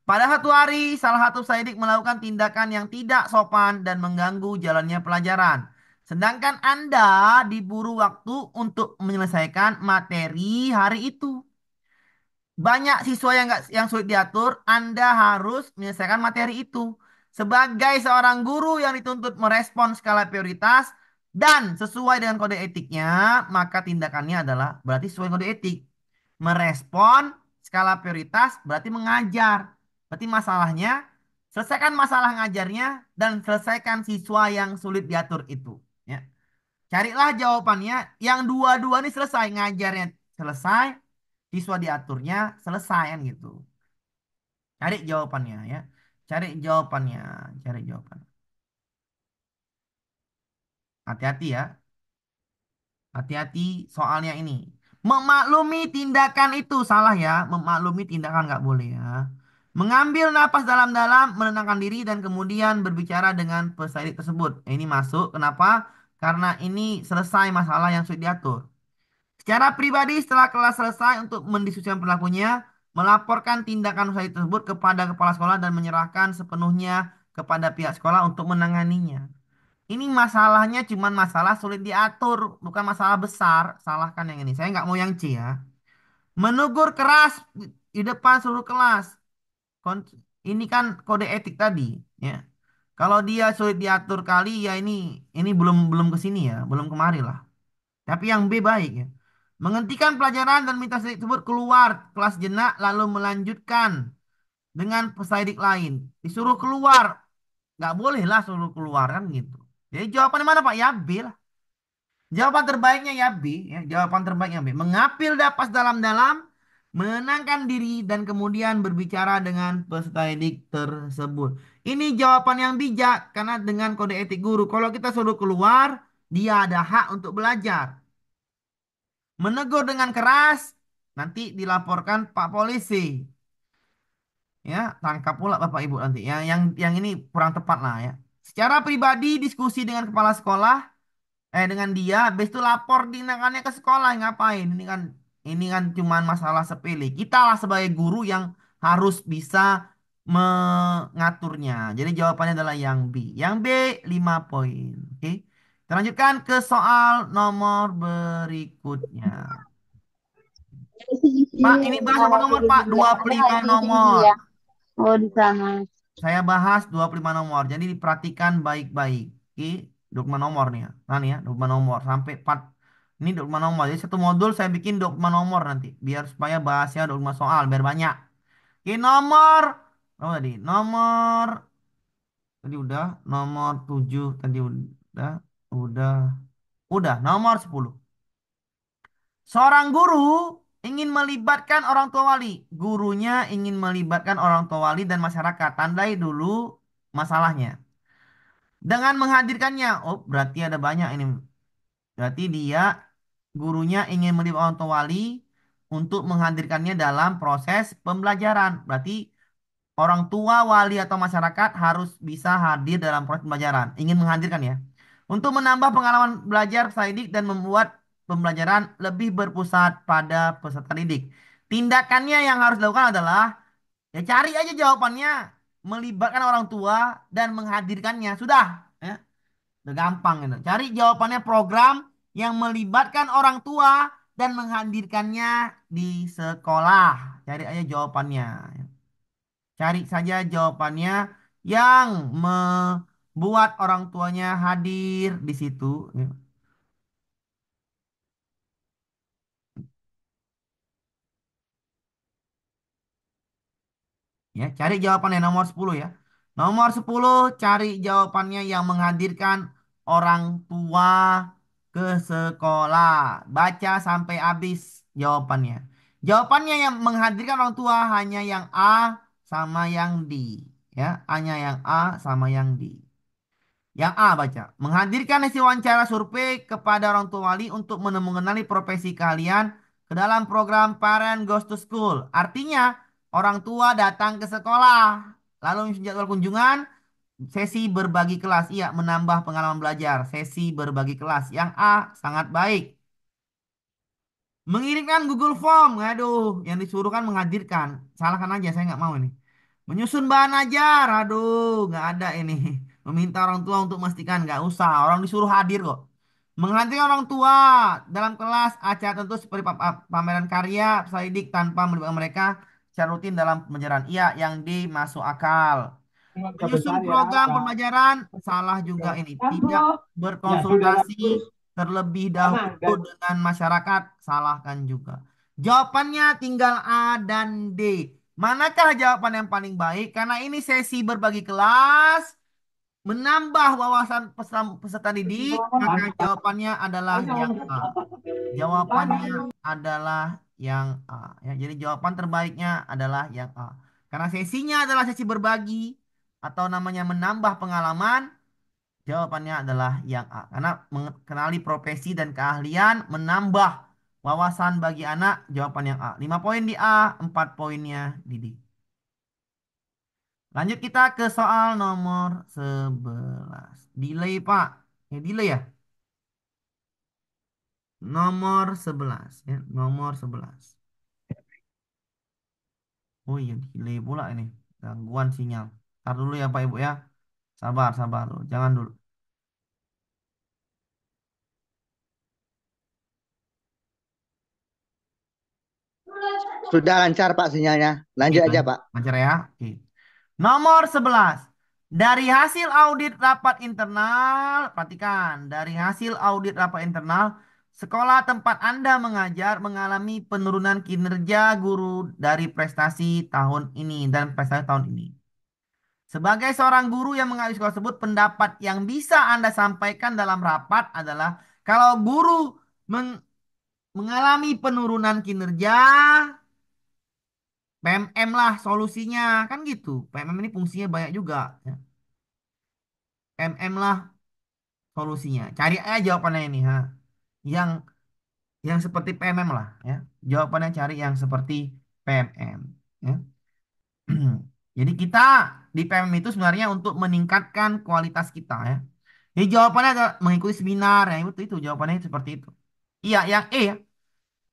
Pada satu hari, salah satu Saidik melakukan tindakan yang tidak sopan dan mengganggu jalannya pelajaran. Sedangkan Anda diburu waktu untuk menyelesaikan materi hari itu. Banyak siswa yang sulit diatur, Anda harus menyelesaikan materi itu. Sebagai seorang guru yang dituntut merespon skala prioritas dan sesuai dengan kode etiknya, maka tindakannya adalah berarti sesuai kode etik. Merespon skala prioritas berarti mengajar. Berarti masalahnya, selesaikan masalah ngajarnya dan selesaikan siswa yang sulit diatur itu. Ya. Carilah jawabannya yang dua-dua ini selesai. Ngajarnya selesai, siswa diaturnya selesai kan gitu. Cari jawabannya ya. Cari jawabannya. Cari jawaban. Hati-hati ya. Hati-hati soalnya ini. Memaklumi tindakan itu salah ya. Memaklumi tindakan nggak boleh ya. Mengambil napas dalam-dalam, menenangkan diri dan kemudian berbicara dengan peserta tersebut. Ini masuk. Kenapa? Karena ini selesai masalah yang sudah diatur. Secara pribadi setelah kelas selesai untuk mendiskusikan perilakunya, melaporkan tindakan usaha tersebut kepada kepala sekolah dan menyerahkan sepenuhnya kepada pihak sekolah untuk menanganinya. Ini masalahnya cuma masalah sulit diatur, bukan masalah besar. Salahkan yang ini. Saya nggak mau yang C ya. Menegur keras di depan seluruh kelas. Ini kan kode etik tadi, ya. Kalau dia sulit diatur kali, ya ini belum belum ke sini ya, belum kemari lah. Tapi yang B baik ya. Menghentikan pelajaran dan minta siswa tersebut keluar kelas jenak lalu melanjutkan dengan peserta lain. Disuruh keluar. Nggak boleh lah suruh keluar kan gitu. Jadi jawabannya mana Pak? Ya B lah. Jawaban terbaiknya ya B. Ya. Jawaban terbaiknya B. Mengambil napas dalam-dalam, menenangkan diri dan kemudian berbicara dengan peserta didik tersebut. Ini jawaban yang bijak karena dengan kode etik guru. Kalau kita suruh keluar, dia ada hak untuk belajar. Menegur dengan keras, nanti dilaporkan Pak Polisi. Ya, tangkap pula Bapak Ibu nanti. Ya, yang ini kurang tepat lah ya. Secara pribadi diskusi dengan kepala sekolah, dengan dia, habis itu lapor tindakannya ke sekolah ngapain? Ini kan cuman masalah sepele. Kita lah sebagai guru yang harus bisa mengaturnya. Jadi jawabannya adalah yang B. Yang B 5 poin. Oke. Kita lanjutkan ke soal nomor berikutnya. Pak, ini bahas berapa nomor, Pak? 25 nomor. Oh, di sana. Saya bahas 25 nomor. Jadi diperhatikan baik-baik. Oke, 25 nomor nih ya. Nah nih ya, 25 nomor. Sampai 4. Ini 25 nomor. Jadi satu modul saya bikin 25 nomor nanti. Biar supaya bahasnya 25 soal. Biar banyak. Oke, nomor. Oh tadi. Nomor. Tadi udah. Nomor 7. Tadi udah. Udah. Udah. Nomor 10. Seorang guru ingin melibatkan orang tua wali. Gurunya ingin melibatkan orang tua wali dan masyarakat. Tandai dulu masalahnya. Dengan menghadirkannya, oh berarti ada banyak ini. Berarti dia gurunya ingin melibatkan orang tua wali untuk menghadirkannya dalam proses pembelajaran. Berarti orang tua, wali atau masyarakat harus bisa hadir dalam proses pembelajaran. Ingin menghadirkan ya. Untuk menambah pengalaman belajar peserta didik dan membuat pembelajaran lebih berpusat pada peserta didik. Tindakannya yang harus dilakukan adalah ya cari aja jawabannya, melibatkan orang tua dan menghadirkannya. Sudah, ya. Udah gampang itu. Cari jawabannya program yang melibatkan orang tua dan menghadirkannya di sekolah. Cari aja jawabannya. Cari saja jawabannya yang membuat orang tuanya hadir di situ. Ya. Ya, cari jawabannya nomor 10 ya. Nomor 10 cari jawabannya yang menghadirkan orang tua ke sekolah. Baca sampai habis jawabannya. Jawabannya yang menghadirkan orang tua hanya yang A sama yang D. Ya, hanya yang A sama yang D. Yang A baca. Menghadirkan hasil wawancara survei kepada orang tua wali untuk mengenali profesi kalian ke dalam program Parent Goes to School. Artinya, orang tua datang ke sekolah. Lalu menyusun jadwal kunjungan, sesi berbagi kelas. Iya, menambah pengalaman belajar. Sesi berbagi kelas. Yang A sangat baik. Mengirimkan Google Form. Aduh, yang disuruh kan menghadirkan. Salahkan aja, saya nggak mau ini. Menyusun bahan ajar. Aduh, nggak ada ini. Meminta orang tua untuk memastikan. Nggak usah. Orang disuruh hadir kok. Menghadirkan orang tua dalam kelas acara tentu seperti pameran karya, peserta didik tanpa melibatkan mereka secara rutin dalam pembelajaran. Iya, yang D masuk akal. Menyusun program pembelajaran salah juga ini. Tidak berkonsultasi terlebih dahulu dengan masyarakat, salahkan juga. Jawabannya tinggal A dan D. Manakah jawaban yang paling baik? Karena ini sesi berbagi kelas, menambah wawasan peserta didik, maka jawabannya adalah yang A. Jawabannya adalah yang A. Ya, jadi jawaban terbaiknya adalah yang A. Karena sesinya adalah sesi berbagi atau namanya menambah pengalaman, jawabannya adalah yang A. Karena mengenali profesi dan keahlian, menambah wawasan bagi anak, jawaban yang A. 5 poin di A, 4 poinnya di D. Lanjut kita ke soal nomor 11. Delay, Pak. Delay ya? Nomor 11 ya, nomor 11. Oh iya, delay pula ini. Gangguan sinyal. Ntar dulu ya Pak Ibu ya. Sabar, sabar dulu. Jangan dulu. Sudah lancar Pak sinyalnya. Oke, Lanjut aja Pak. lancar ya. Oke. Nomor 11. Dari hasil audit rapat internal, perhatikan, dari hasil audit rapat internal, sekolah tempat Anda mengajar mengalami penurunan kinerja guru dari prestasi tahun ini dan prestasi tahun ini. Sebagai seorang guru yang mengajar sekolah tersebut, pendapat yang bisa Anda sampaikan dalam rapat adalah kalau guru mengalami penurunan kinerja, PMM lah solusinya, kan gitu. PMM ini fungsinya banyak juga. Ya. PMM lah solusinya. Cari aja jawabannya ini, ha. Yang yang seperti PMM lah, ya. Jawabannya cari yang seperti PMM, ya. Jadi kita di PMM itu sebenarnya untuk meningkatkan kualitas kita, ya. Jadi jawabannya adalah mengikuti seminar, ya. Itu jawabannya seperti itu. Iya, yang E ya.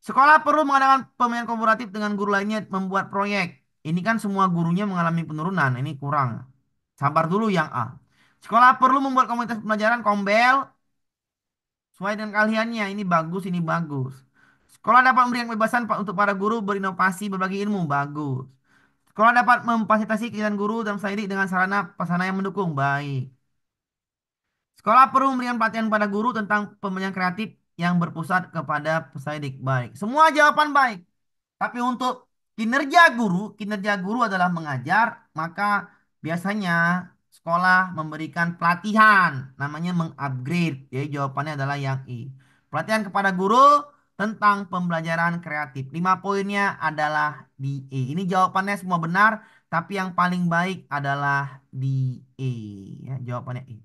Sekolah perlu mengadakan pemilihan kolaboratif dengan guru lainnya membuat proyek. Ini kan semua gurunya mengalami penurunan, ini kurang. Sabar dulu yang A. Sekolah perlu membuat komunitas pembelajaran Kombel sesuai dengan keahliannya. Ini bagus, ini bagus. Sekolah dapat memberikan kebebasan untuk para guru berinovasi berbagi ilmu. Bagus. Sekolah dapat memfasilitasi kegiatan guru dan peserta didik dengan sarana prasarana yang mendukung. Baik. Sekolah perlu memberikan pelatihan pada guru tentang pembelajaran kreatif yang berpusat kepada peserta didik. Baik. Semua jawaban baik. Tapi untuk kinerja guru adalah mengajar, maka biasanya sekolah memberikan pelatihan, namanya mengupgrade. Jadi jawabannya adalah yang I. Pelatihan kepada guru tentang pembelajaran kreatif. 5 poinnya adalah di E. Ini jawabannya semua benar, tapi yang paling baik adalah di E. Ya, jawabannya E.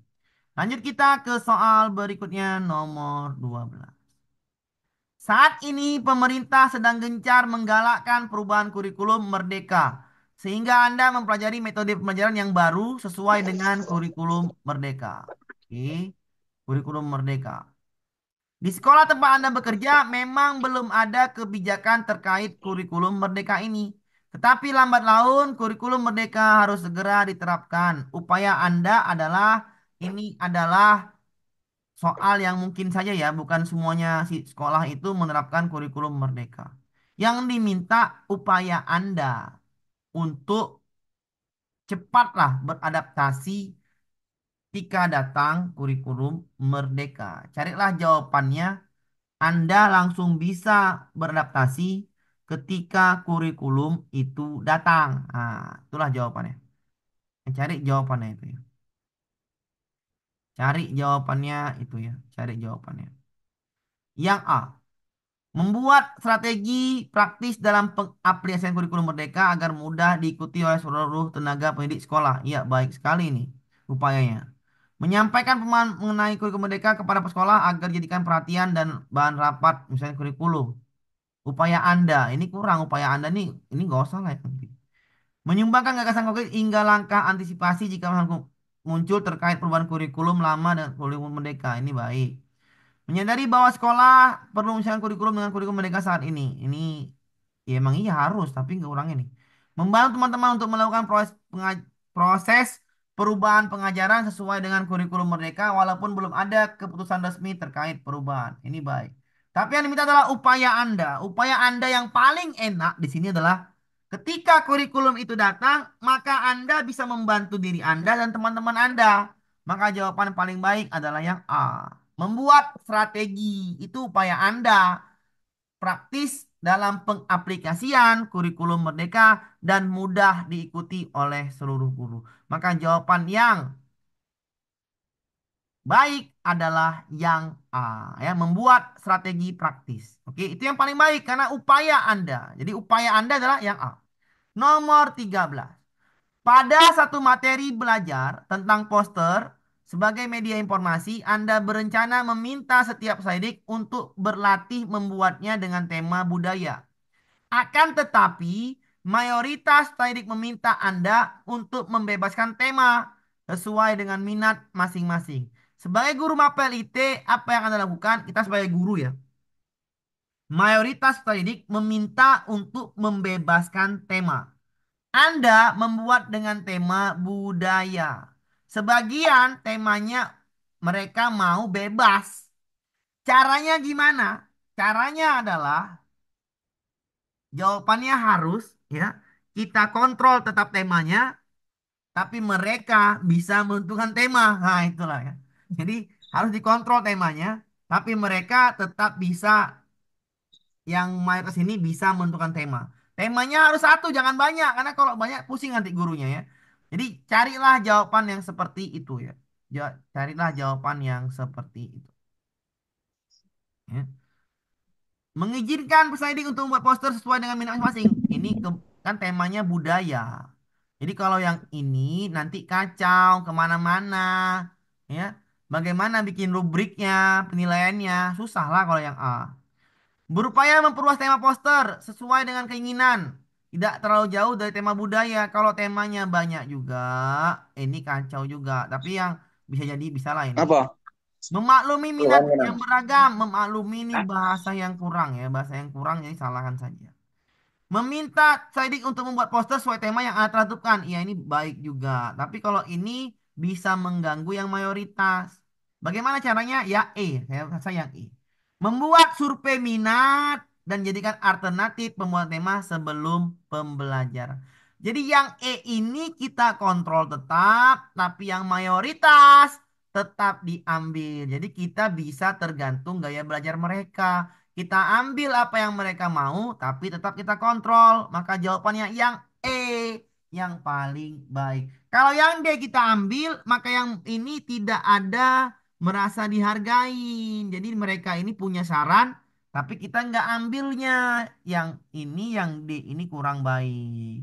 Lanjut kita ke soal berikutnya nomor 12. Saat ini pemerintah sedang gencar menggalakkan perubahan kurikulum Merdeka, sehingga Anda mempelajari metode pembelajaran yang baru sesuai dengan kurikulum Merdeka. Oke, kurikulum Merdeka. Di sekolah tempat Anda bekerja memang belum ada kebijakan terkait kurikulum Merdeka ini. Tetapi lambat laun kurikulum Merdeka harus segera diterapkan. Upaya Anda adalah ini adalah soal yang mungkin saja ya, bukan semuanya si sekolah itu menerapkan kurikulum merdeka. Yang diminta upaya Anda untuk cepatlah beradaptasi ketika datang kurikulum merdeka. Carilah jawabannya, Anda langsung bisa beradaptasi ketika kurikulum itu datang. Nah, itulah jawabannya. Cari jawabannya itu ya. Cari jawabannya itu ya. Cari jawabannya. Yang A. Membuat strategi praktis dalam pengaplikasian kurikulum Merdeka agar mudah diikuti oleh seluruh tenaga pendidik sekolah. Iya, baik sekali ini upayanya. Menyampaikan pemahaman mengenai kurikulum Merdeka kepada pesekolah agar jadikan perhatian dan bahan rapat, misalnya kurikulum. Upaya Anda, ini kurang upaya Anda nih, ini nggak usah lah ya. Menyumbangkan gagasan konkret hingga langkah antisipasi jika muncul terkait perubahan kurikulum lama dan kurikulum Merdeka. Ini baik. Menyadari bahwa sekolah perlu misalkan kurikulum dengan kurikulum mereka saat ini. Ini ya emang iya harus, tapi nggak kurang ini. Membantu teman-teman untuk melakukan proses perubahan pengajaran sesuai dengan kurikulum mereka walaupun belum ada keputusan resmi terkait perubahan. Ini baik. Tapi yang diminta adalah upaya Anda. Upaya Anda yang paling enak di sini adalah Ketika kurikulum itu datang, maka Anda bisa membantu diri Anda dan teman-teman Anda. Maka jawaban paling baik adalah yang A. Membuat strategi itu upaya Anda praktis dalam pengaplikasian kurikulum Merdeka dan mudah diikuti oleh seluruh guru. Maka jawaban yang baik adalah yang A, ya, membuat strategi praktis. Oke, itu yang paling baik karena upaya Anda. Jadi upaya Anda adalah yang A. Nomor 13. Pada satu materi belajar tentang poster sebagai media informasi, Anda berencana meminta setiap saidik untuk berlatih membuatnya dengan tema budaya. Akan tetapi, mayoritas saidik meminta Anda untuk membebaskan tema sesuai dengan minat masing-masing. Sebagai guru mapel IT, apa yang Anda lakukan? Kita sebagai guru ya. Mayoritas saidik meminta untuk membebaskan tema. Anda membuat dengan tema budaya. Sebagian temanya mereka mau bebas. Caranya gimana? Caranya adalah jawabannya harus ya kita kontrol tetap temanya, tapi mereka bisa menentukan tema. Nah, itulah ya. Jadi harus dikontrol temanya, tapi mereka tetap bisa yang mayoritas ini bisa menentukan tema. Temanya harus satu, jangan banyak, karena kalau banyak pusing nanti gurunya ya. Jadi carilah jawaban yang seperti itu ya. Carilah jawaban yang seperti itu. Ya. Mengizinkan peserta untuk membuat poster sesuai dengan minat masing-masing. Ini kan temanya budaya. Jadi kalau yang ini nanti kacau kemana-mana, ya. Bagaimana bikin rubriknya, penilaiannya, susah lah kalau yang A. Berupaya memperluas tema poster sesuai dengan keinginan. Tidak terlalu jauh dari tema budaya. Kalau temanya banyak juga, ini kacau juga. Tapi yang bisa jadi bisa lah ini. Apa? Memaklumi minat Keluhannya yang Nam. beragam, memaklumi ini bahasa yang kurang ya, bahasa yang kurang jadi salahkan saja. Meminta Saidik untuk membuat poster sesuai tema yang Anda tentukan. Ya ini baik juga. Tapi kalau ini bisa mengganggu yang mayoritas. Bagaimana caranya? Ya E. Saya rasa yang E. Membuat survei minat dan jadikan alternatif pembuatan tema sebelum pembelajaran. Jadi yang E ini kita kontrol tetap, tapi yang mayoritas tetap diambil. Jadi kita bisa tergantung gaya belajar mereka. Kita ambil apa yang mereka mau, tapi tetap kita kontrol. Maka jawabannya yang E, yang paling baik. Kalau yang D kita ambil, maka yang ini tidak ada merasa dihargain. Jadi mereka ini punya saran, tapi kita nggak ambilnya. Yang ini, yang D ini kurang baik.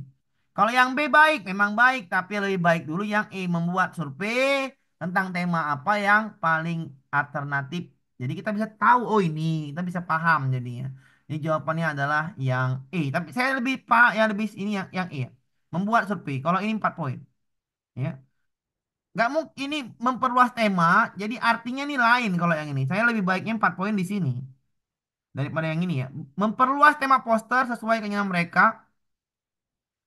Kalau yang B baik, memang baik, tapi lebih baik dulu yang E membuat survei tentang tema apa yang paling alternatif. Jadi kita bisa tahu, oh ini, kita bisa paham jadinya. Ini jawabannya adalah yang E. Tapi saya lebih pak, yang lebih ini yang E. Membuat survei. Kalau ini 4 poin, ya. Nggak mungkin ini memperluas tema, jadi artinya ini lain kalau yang ini. Saya lebih baiknya 4 poin di sini daripada yang ini ya. Memperluas tema poster sesuai keinginan mereka.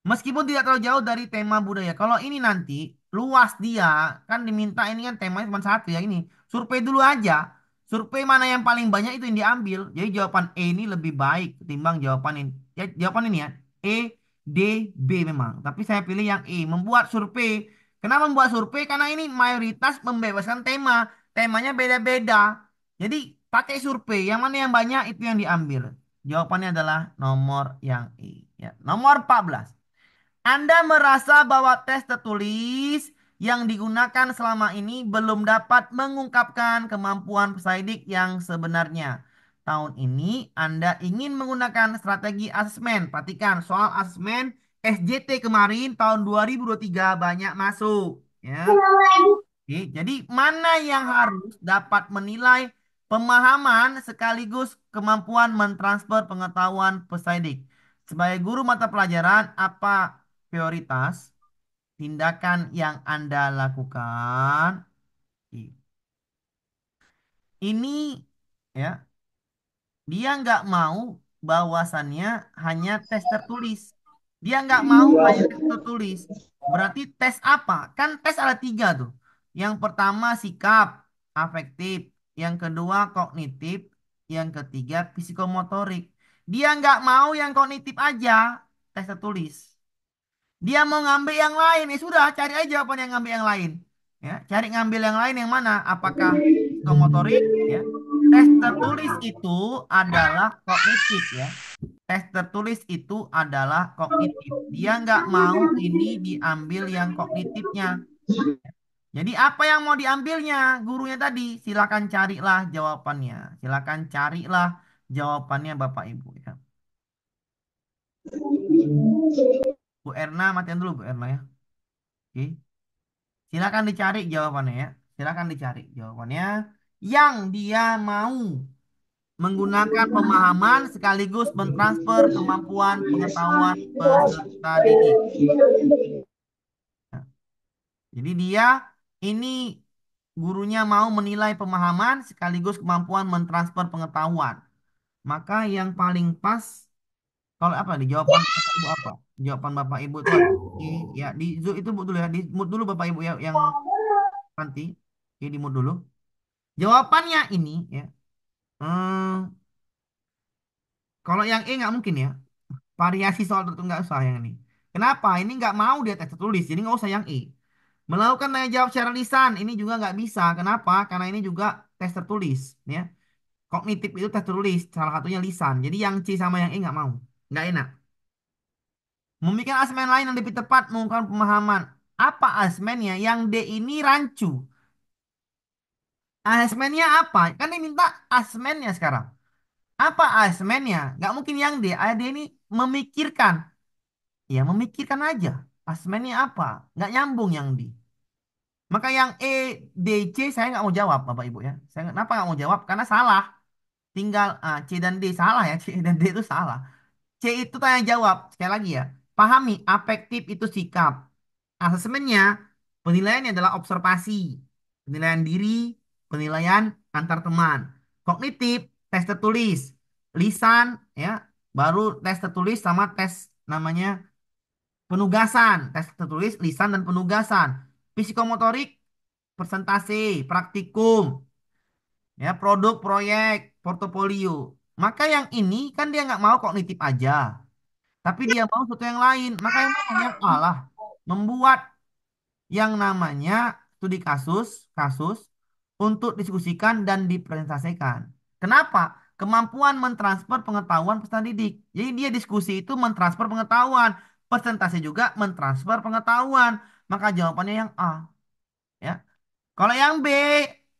Meskipun tidak terlalu jauh dari tema budaya. Kalau ini nanti luas dia kan diminta ini kan temanya cuma satu ya ini. Survei dulu aja. Survei mana yang paling banyak itu yang diambil. Jadi jawaban E ini lebih baik ketimbang jawaban ini. Ya, jawaban ini ya. E, D, B memang. Tapi saya pilih yang E. Membuat survei. Kenapa membuat survei? Karena ini mayoritas membebaskan tema. Temanya beda-beda. Jadi pakai survei. Yang mana yang banyak itu yang diambil. Jawabannya adalah nomor yang E. Ya. Nomor 14. Anda merasa bahwa tes tertulis yang digunakan selama ini belum dapat mengungkapkan kemampuan pesaidik yang sebenarnya. Tahun ini Anda ingin menggunakan strategi asesmen. Perhatikan soal asesmen SJT kemarin tahun 2023 banyak masuk. Ya. Oke, jadi mana yang harus dapat menilai pemahaman sekaligus kemampuan mentransfer pengetahuan pesaidik. Sebagai guru mata pelajaran, apa prioritas tindakan yang Anda lakukan? Ini ya, dia nggak mau bahwasannya hanya tes tertulis. Dia nggak mau hanya tes tertulis. Berarti tes apa? Kan tes ada tiga tuh. Yang pertama sikap afektif, yang kedua kognitif, yang ketiga psikomotorik. Dia nggak mau yang kognitif aja. tes tertulis. Dia mau ngambil yang lain, ya sudah cari aja jawaban yang ngambil yang lain. Ya, cari ngambil yang lain yang mana? Apakah psikomotorik? Ya, tes tertulis itu adalah kognitif ya. Tes tertulis itu adalah kognitif. Dia nggak mau ini diambil yang kognitifnya. Jadi apa yang mau diambilnya? Gurunya tadi. Silakan carilah jawabannya. Silakan carilah jawabannya Bapak Ibu ya. Bu Erna, matikan dulu Bu Erna ya. Oke. Silakan dicari jawabannya ya. Silakan dicari jawabannya. Yang dia mau menggunakan pemahaman sekaligus mentransfer kemampuan pengetahuan peserta didik. Nah, jadi dia ini gurunya mau menilai pemahaman sekaligus kemampuan mentransfer pengetahuan. Maka yang paling pas kalau apa nih jawaban Bapak Ibu apa? Jawaban Bapak Ibu itu ada. Oke, ya di itu Bu dulu ya, di mute dulu Bapak Ibu ya yang nanti. Oke, di mute dulu. Jawabannya ini ya. Hmm, kalau yang E nggak mungkin ya. Variasi soal tertentu nggak usah yang ini. Kenapa? Ini nggak mau dia tes tertulis, jadi nggak usah yang E. Melakukan tanya jawab secara lisan, ini juga nggak bisa. Kenapa? Karena ini juga tes tertulis, ya. Kognitif itu tes tertulis, salah satunya lisan. Jadi yang C sama yang E nggak mau, nggak enak. Memikirkan asesmen lain yang lebih tepat mengungkapkan pemahaman. Apa asesmennya? Yang D ini rancu. Asesmennya apa? Kan diminta asesmennya sekarang. Apa asesmennya? Nggak mungkin yang D. D ini memikirkan. Ya memikirkan aja. Asesmennya apa? Nggak nyambung yang D. Maka yang E, D, C saya nggak mau jawab Bapak Ibu ya. Saya kenapa nggak mau jawab? Karena salah. Tinggal C dan D salah ya. C dan D itu salah. C itu tanya jawab. Sekali lagi ya. Pahami, afektif itu sikap. Asesmennya, penilaiannya adalah observasi. Penilaian diri, penilaian antar teman. Kognitif, tes tertulis. Lisan, ya. Baru tes tertulis sama tes namanya penugasan. Tes tertulis, lisan, dan penugasan. Psikomotorik, presentasi, praktikum, ya, produk, proyek, portofolio. Maka yang ini kan dia nggak mau kognitif aja, tapi dia mau sesuatu yang lain. Maka yang mana? Yang A lah. Membuat yang namanya studi kasus, kasus untuk diskusikan dan dipresentasikan. Kenapa? Kemampuan mentransfer pengetahuan peserta didik. Jadi dia diskusi itu mentransfer pengetahuan, presentasi juga mentransfer pengetahuan. Maka jawabannya yang A, ya. Kalau yang B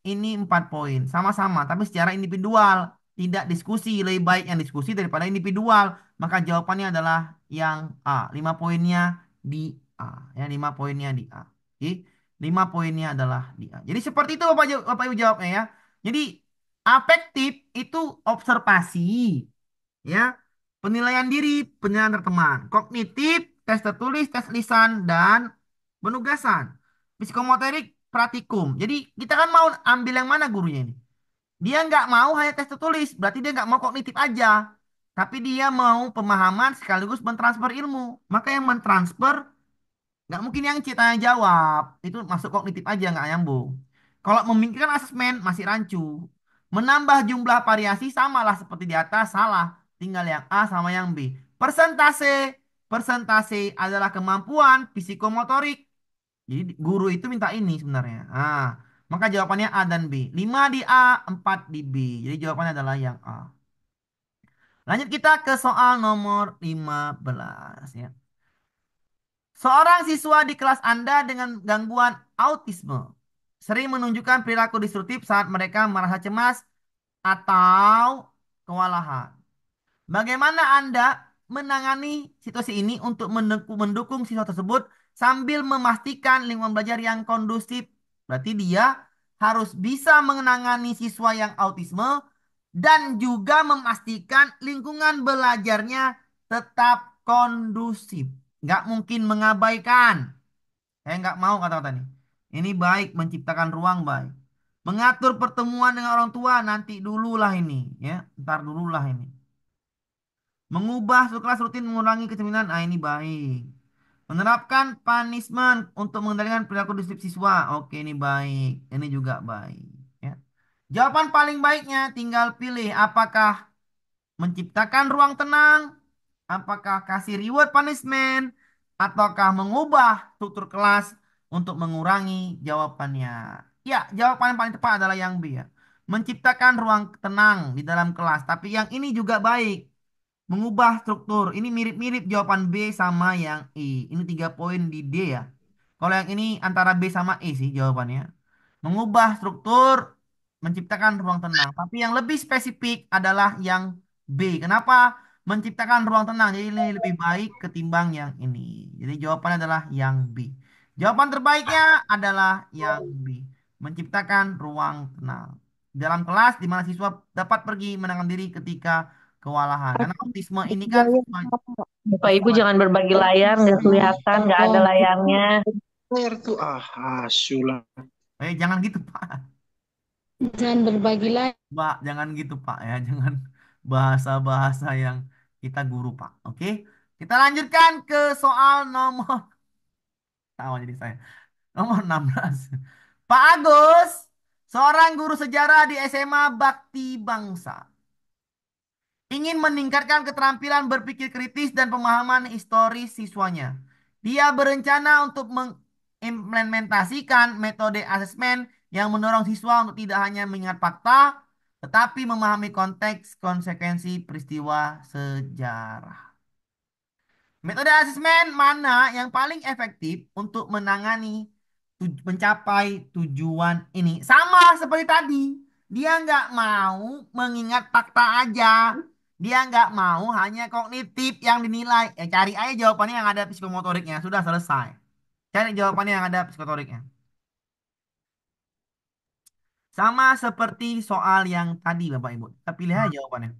ini 4 poin, sama-sama, tapi secara individual, tidak diskusi, lebih baik yang diskusi daripada individual. Maka jawabannya adalah yang A. 5 poinnya di A, ya 5 poinnya di A. Oke, 5 poinnya adalah di A. Jadi seperti itu Bapak Ibu jawabnya ya. Jadi afektif itu observasi, ya, penilaian diri, penilaian teman, kognitif, tes tertulis, tes lisan, dan penugasan. Psikomotorik, praktikum. Jadi kita kan mau ambil yang mana gurunya ini? Dia nggak mau hanya tes tertulis, berarti dia nggak mau kognitif aja. Tapi dia mau pemahaman sekaligus mentransfer ilmu. Maka yang mentransfer nggak mungkin yang tanya jawab. Itu masuk kognitif aja, nggak nyambung. Kalau memikirkan asesmen, masih rancu. Menambah jumlah variasi samalah seperti di atas, salah. Tinggal yang A sama yang B. Persentase. Persentase adalah kemampuan psikomotorik. Jadi guru itu minta ini sebenarnya. Maka jawabannya A dan B. 5 di A, 4 di B. Jadi jawabannya adalah yang A. Lanjut kita ke soal nomor 15 ya. Seorang siswa di kelas Anda dengan gangguan autisme sering menunjukkan perilaku destruktif saat mereka merasa cemas atau kewalahan. Bagaimana Anda menangani situasi ini untuk mendukung siswa tersebut sambil memastikan lingkungan belajar yang kondusif? Berarti dia harus bisa menangani siswa yang autisme dan juga memastikan lingkungan belajarnya tetap kondusif. Nggak mungkin mengabaikan. Saya nggak mau kata-kata ini. Ini baik menciptakan ruang baik. Mengatur pertemuan dengan orang tua nanti dululah ini, ya. Ntar dululah ini. Mengubah struktur kelas rutin mengurangi kecemasan. Ini baik. Menerapkan punishment untuk mengendalikan perilaku disiplin siswa. Oke, ini baik. Ini juga baik. Ya. Jawaban paling baiknya tinggal pilih apakah menciptakan ruang tenang Apakah kasih reward punishment ataukah mengubah struktur kelas untuk mengurangi? Jawabannya, ya, jawaban yang paling tepat adalah yang B ya. Menciptakan ruang tenang di dalam kelas. Tapi yang ini juga baik. Mengubah struktur. Ini mirip-mirip jawaban B sama yang E. Ini 3 poin di D ya. Kalau yang ini antara B sama E sih jawabannya. Mengubah struktur, menciptakan ruang tenang. Tapi yang lebih spesifik adalah yang B. Kenapa? Menciptakan ruang tenang. Jadi ini lebih baik ketimbang yang ini. Jadi jawabannya adalah yang B. Jawaban terbaiknya adalah yang B. Menciptakan ruang tenang. Dalam kelas di mana siswa dapat pergi menenangkan diri ketika kewalahan. Karena autisme ini kan siswa, Bapak Ibu siswa jangan berbagi layar, nggak kelihatan, nggak ada layarnya. Air tuh sulah. jangan gitu Pak. Jangan berbagi lagi. Pak, jangan gitu Pak ya, jangan bahasa-bahasa yang kita guru Pak. Oke, kita lanjutkan ke soal nomor tahu jadi saya. Nomor 16. Pak Agus, seorang guru sejarah di SMA Bakti Bangsa, ingin meningkatkan keterampilan berpikir kritis dan pemahaman historis siswanya. Dia berencana untuk mengimplementasikan metode asesmen yang mendorong siswa untuk tidak hanya mengingat fakta, tetapi memahami konteks konsekuensi peristiwa sejarah. Metode asesmen mana yang paling efektif untuk menangani mencapai tujuan ini? Sama seperti tadi. Dia nggak mau mengingat fakta aja. Dia nggak mau hanya kognitif yang dinilai. Cari aja jawabannya yang ada psikomotoriknya. Sudah selesai. Cari jawabannya yang ada psikomotoriknya. Sama seperti soal yang tadi, Bapak Ibu. Kita pilih aja jawabannya.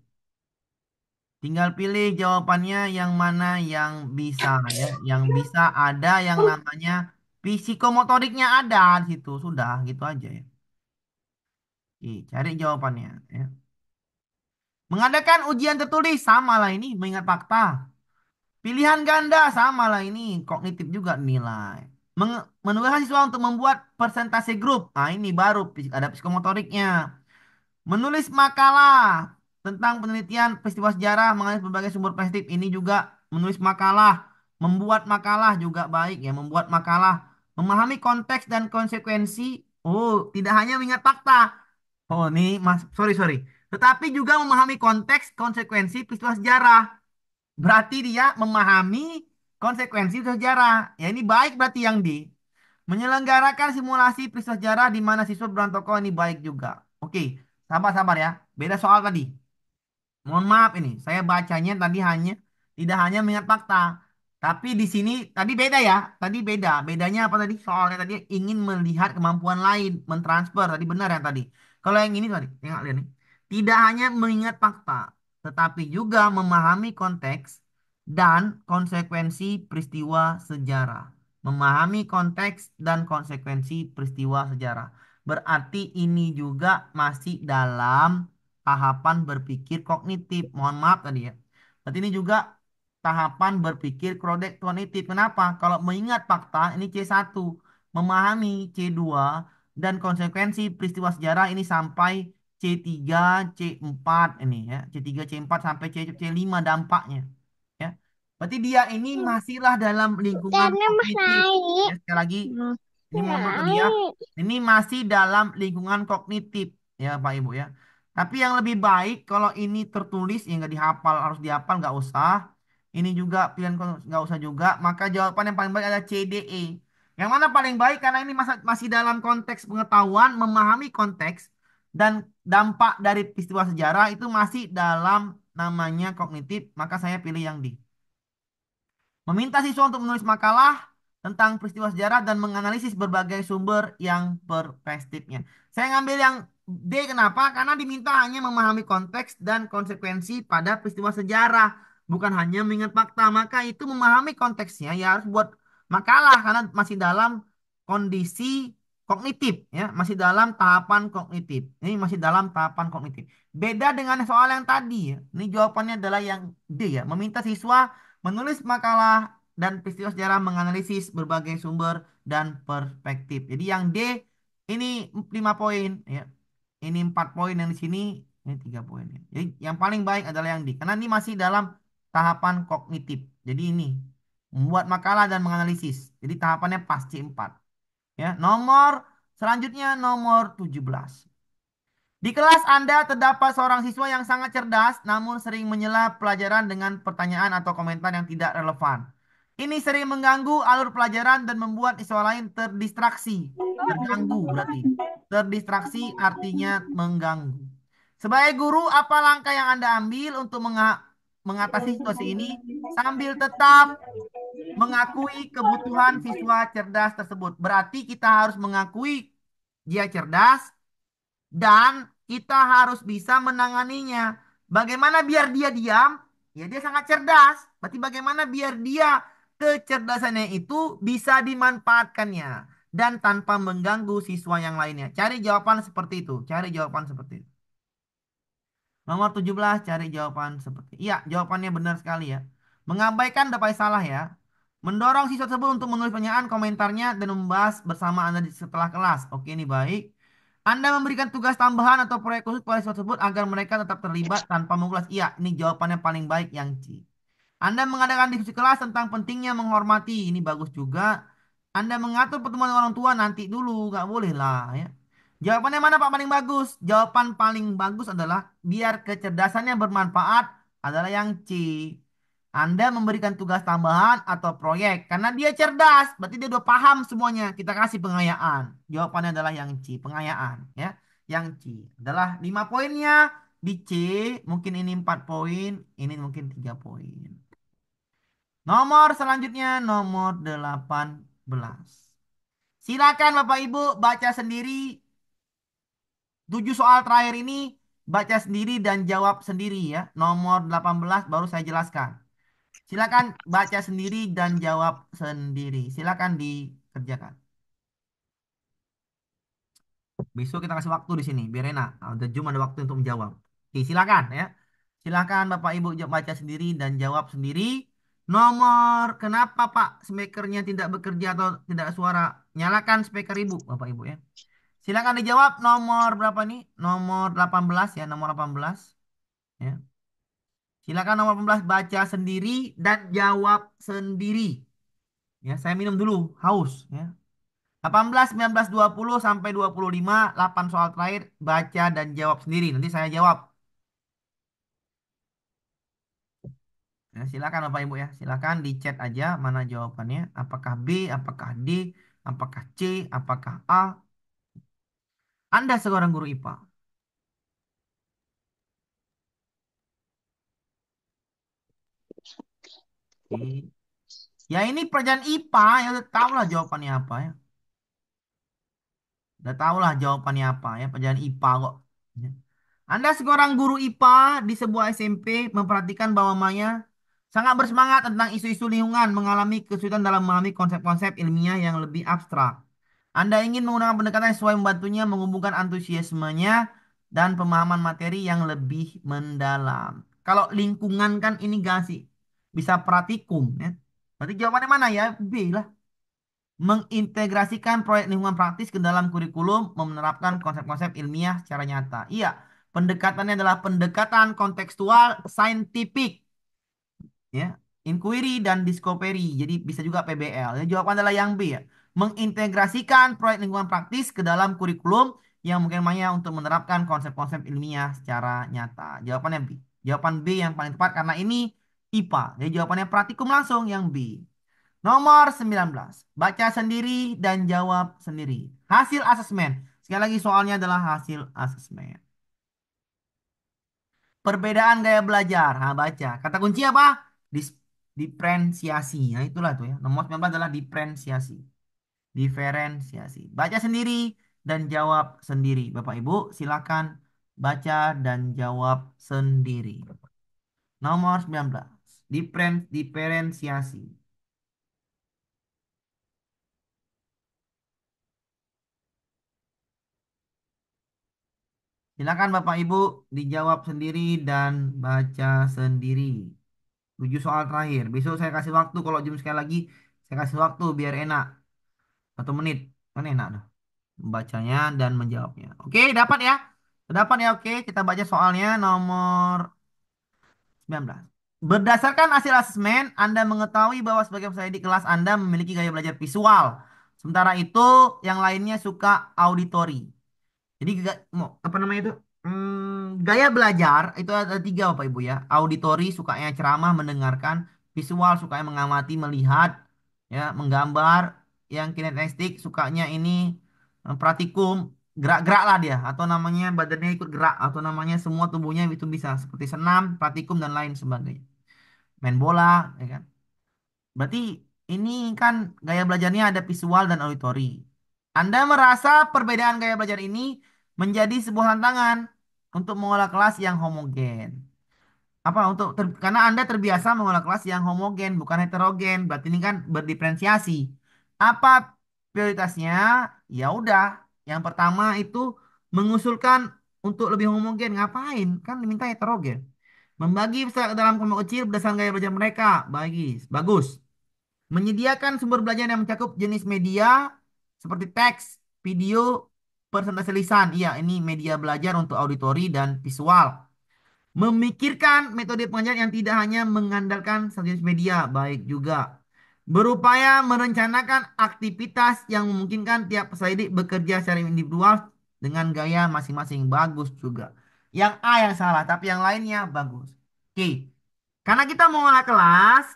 Tinggal pilih jawabannya yang mana yang bisa ya. Yang bisa ada yang namanya psikomotoriknya ada di situ. Sudah gitu aja ya. Oke, cari jawabannya ya. Mengadakan ujian tertulis sama lah ini mengingat fakta. Pilihan ganda sama lah ini kognitif juga nilai. Menugaskan siswa untuk membuat persentase grup. Nah, ini baru ada psikomotoriknya. Menulis makalah tentang penelitian peristiwa sejarah mengenai berbagai sumber perspektif. Ini juga menulis makalah, membuat makalah juga baik ya, membuat makalah, memahami konteks dan konsekuensi. Oh, tidak hanya mengingat fakta. Oh, ini Mas, sorry sorry. Tetapi juga memahami konteks konsekuensi peristiwa sejarah. Berarti dia memahami konsekuensi peristiwa sejarah. Ya, ini baik berarti yang di. Menyelenggarakan simulasi peristiwa sejarah di mana siswa berperan tokoh ini baik juga. Oke, sabar-sabar ya. Beda soal tadi. Mohon maaf ini, saya bacanya tadi tidak hanya mengingat fakta. Tapi di sini tadi beda ya. Tadi beda. Bedanya apa tadi? Soalnya tadi ingin melihat kemampuan lain, mentransfer. Tadi benar yang tadi. Kalau yang ini tadi, tengok lihat nih. Tidak hanya mengingat fakta, tetapi juga memahami konteks dan konsekuensi peristiwa sejarah. Memahami konteks dan konsekuensi peristiwa sejarah. Berarti ini juga masih dalam tahapan berpikir kognitif. Mohon maaf tadi ya. Berarti ini juga tahapan berpikir kognitif. Kenapa? Kalau mengingat fakta ini C1, memahami C2, dan konsekuensi peristiwa sejarah ini sampai C3, C4 ini ya. C3, C4 sampai C5 dampaknya. Ya. Berarti dia ini masihlah dalam lingkungan Karena Mas kognitif. Ya, naik. sekali lagi Mas ini mohon maaf tadi ya. naik. Ini masih dalam lingkungan kognitif ya Pak Ibu ya. Tapi yang lebih baik kalau ini tertulis ya nggak dihafal harus dihafal nggak usah. Ini juga pilihan nggak usah juga. Maka jawaban yang paling baik adalah CDE. Yang mana paling baik karena ini masih dalam konteks pengetahuan, memahami konteks dan dampak dari peristiwa sejarah itu masih dalam namanya kognitif. Maka saya pilih yang D. Meminta siswa untuk menulis makalah tentang peristiwa sejarah dan menganalisis berbagai sumber yang perspektifnya. Saya ngambil yang D kenapa? Karena diminta hanya memahami konteks dan konsekuensi pada peristiwa sejarah, bukan hanya mengingat fakta. Maka itu memahami konteksnya ya harus buat makalah karena masih dalam kondisi kognitif ya, masih dalam tahapan kognitif. Ini masih dalam tahapan kognitif. Beda dengan soal yang tadi ya. Ini jawabannya adalah yang D ya, meminta siswa menulis makalah dan peristiwa sejarah menganalisis berbagai sumber dan perspektif. Jadi yang D ini 5 poin ya. Ini 4 poin yang di sini, ini 3 poin ya. Jadi yang paling baik adalah yang D karena ini masih dalam tahapan kognitif. Jadi ini membuat makalah dan menganalisis. Jadi tahapannya pas C4. Ya, nomor selanjutnya nomor 17. Di kelas Anda terdapat seorang siswa yang sangat cerdas namun sering menyela pelajaran dengan pertanyaan atau komentar yang tidak relevan. Ini sering mengganggu alur pelajaran dan membuat siswa lain terdistraksi. Terganggu berarti. Terdistraksi artinya mengganggu. Sebagai guru, apa langkah yang Anda ambil untuk mengatasi situasi ini sambil tetap mengakui kebutuhan siswa cerdas tersebut? Berarti kita harus mengakui dia cerdas dan kita harus bisa menanganinya. Bagaimana biar dia diam? Ya dia sangat cerdas. Berarti bagaimana biar dia kecerdasannya itu bisa dimanfaatkannya dan tanpa mengganggu siswa yang lainnya. Cari jawaban seperti itu. Cari jawaban seperti itu. Nomor 17 cari jawaban seperti. Iya, jawabannya benar sekali ya. Mengabaikan dapat salah ya. Mendorong siswa tersebut untuk menulis pertanyaan komentarnya dan membahas bersama Anda setelah kelas. Oke, ini baik. Anda memberikan tugas tambahan atau proyek khusus pada siswa tersebut agar mereka tetap terlibat tanpa mengulas. Iya, ini jawabannya paling baik yang C. Anda mengadakan diskusi kelas tentang pentingnya menghormati. Ini bagus juga. Anda mengatur pertemuan orang tua nanti dulu. Nggak boleh lah ya. Jawabannya mana Pak paling bagus? Jawaban paling bagus adalah biar kecerdasannya bermanfaat adalah yang C. Anda memberikan tugas tambahan atau proyek karena dia cerdas, berarti dia udah paham semuanya. Kita kasih pengayaan. Jawabannya adalah yang C, pengayaan ya. Yang C adalah 5 poinnya di C, mungkin ini 4 poin, ini mungkin 3 poin. Nomor selanjutnya nomor 18. Silakan Bapak Ibu baca sendiri 7 soal terakhir ini, baca sendiri dan jawab sendiri ya. Nomor 18 baru saya jelaskan. Silakan baca sendiri dan jawab sendiri. Silakan dikerjakan. Besok kita kasih waktu di sini, biar enak. Ada Zoom ada waktu untuk menjawab. Oke, silakan ya. Silakan Bapak Ibu baca sendiri dan jawab sendiri. Nomor kenapa Pak speakernya tidak bekerja atau tidak suara? Nyalakan speaker Ibu, Bapak Ibu ya. Silakan dijawab nomor berapa nih? Nomor 18 ya, nomor 18 ya. Silakan nomor 18 baca sendiri dan jawab sendiri. Ya, saya minum dulu, haus ya. 18, 19, 20 sampai 25, 8 soal terakhir baca dan jawab sendiri. Nanti saya jawab. Ya, silakan Bapak Ibu ya. Silakan di chat aja mana jawabannya. Apakah B, apakah D, apakah C, apakah A? Anda seorang guru IPA. Oke. Ya ini pelajaran IPA ya udah tahu lah jawabannya apa ya. Udah tahu lah jawabannya apa ya pelajaran IPA kok. Ya. Anda seorang guru IPA di sebuah SMP memperhatikan bahwa Maya sangat bersemangat tentang isu-isu lingkungan, mengalami kesulitan dalam memahami konsep-konsep ilmiah yang lebih abstrak. Anda ingin menggunakan pendekatan yang sesuai membantunya menghubungkan antusiasmenya dan pemahaman materi yang lebih mendalam. Kalau lingkungan kan ini gak sih? Bisa praktikum ya. Berarti jawabannya mana ya? B lah. Mengintegrasikan proyek lingkungan praktis ke dalam kurikulum, menerapkan konsep-konsep ilmiah secara nyata. Iya, pendekatannya adalah pendekatan kontekstual saintifik, ya, inquiry dan discovery. Jadi bisa juga PBL. Ya, jawaban adalah yang B ya. Mengintegrasikan proyek lingkungan praktis ke dalam kurikulum yang mungkin namanya untuk menerapkan konsep-konsep ilmiah secara nyata. Jawabannya B. Jawaban B yang paling tepat karena ini IPA. Jadi jawabannya praktikum langsung yang B. Nomor 19. Baca sendiri dan jawab sendiri. Hasil asesmen. Sekali lagi soalnya adalah hasil asesmen. Perbedaan gaya belajar. Nah, baca. Kata kunci apa? Diferensiasi. Nah, itulah tuh ya. Nomor 19 adalah diferensiasi. Diferensiasi. Baca sendiri dan jawab sendiri. Bapak Ibu, silakan baca dan jawab sendiri. Nomor 19. Diferensiasi. Silakan Bapak Ibu dijawab sendiri dan baca sendiri. 7 soal terakhir. Besok saya kasih waktu kalau jam sekali lagi saya kasih waktu biar enak. 1 menit. Kan enak dah. Membacanya dan menjawabnya. Oke, dapat ya? Dapat ya, oke. Kita baca soalnya nomor 19. Berdasarkan hasil asesmen, Anda mengetahui bahwa sebagian peserta di kelas Anda memiliki gaya belajar visual. Sementara itu, yang lainnya suka auditory. Jadi apa namanya itu? Gaya belajar itu ada tiga Bapak Ibu ya. Auditory sukanya ceramah, mendengarkan. Visual sukanya mengamati, melihat, ya, menggambar. Yang kinestetik sukanya ini praktikum, gerak-gerak lah dia. Atau namanya badannya ikut gerak. Atau namanya semua tubuhnya itu bisa. Seperti senam, praktikum, dan lain sebagainya. Main bola, ya kan. Berarti ini kan gaya belajarnya ada visual dan auditori. Anda merasa perbedaan gaya belajar ini menjadi sebuah tantangan untuk mengolah kelas yang homogen. Apa karena Anda terbiasa mengolah kelas yang homogen bukan heterogen. Berarti ini kan berdiferensiasi. Apa prioritasnya? Ya udah, yang pertama itu mengusulkan untuk lebih homogen. Ngapain? Kan diminta heterogen. Membagi peserta ke dalam kelompok kecil berdasarkan gaya belajar mereka. Bagus. Menyediakan sumber belajar yang mencakup jenis media seperti teks, video, presentasi lisan. Iya, ini media belajar untuk auditori dan visual. Memikirkan metode pengajaran yang tidak hanya mengandalkan satu jenis media, baik juga. Berupaya merencanakan aktivitas yang memungkinkan tiap peserta didik bekerja secara individual dengan gaya masing-masing, bagus juga. Yang A yang salah, tapi yang lainnya bagus. Oke, karena kita mau mengolah kelas,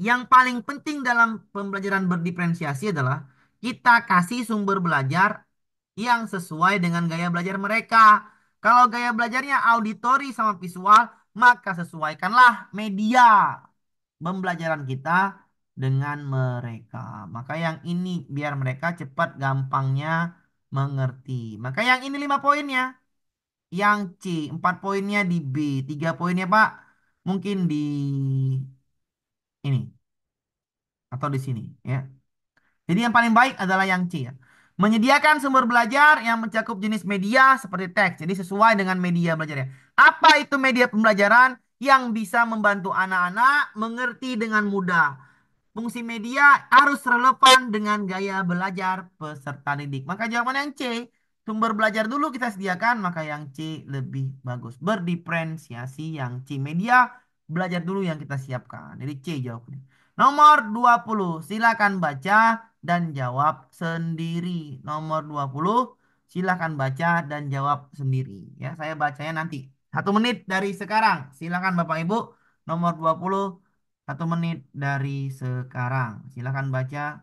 yang paling penting dalam pembelajaran berdiferensiasi adalah kita kasih sumber belajar yang sesuai dengan gaya belajar mereka. Kalau gaya belajarnya auditori sama visual, maka sesuaikanlah media pembelajaran kita dengan mereka. Maka yang ini biar mereka cepat gampangnya mengerti. Maka yang ini 5 poinnya. Yang C, 4 poinnya di B, 3 poinnya Pak mungkin di ini atau di sini ya. Jadi yang paling baik adalah yang C ya. Menyediakan sumber belajar yang mencakup jenis media seperti teks. Jadi sesuai dengan media belajarnya. Apa itu media pembelajaran yang bisa membantu anak-anak mengerti dengan mudah? Fungsi media harus relevan dengan gaya belajar peserta didik. Maka jawaban yang C, sumber belajar dulu kita sediakan, maka yang C lebih bagus. Berdiferensiasi yang C, media belajar dulu yang kita siapkan. Jadi C jawabnya. Nomor 20, silakan baca dan jawab sendiri. Nomor 20, silakan baca dan jawab sendiri. Ya, saya bacanya nanti. 1 menit dari sekarang. Silakan Bapak Ibu. Nomor 20, 1 menit dari sekarang. Silakan baca.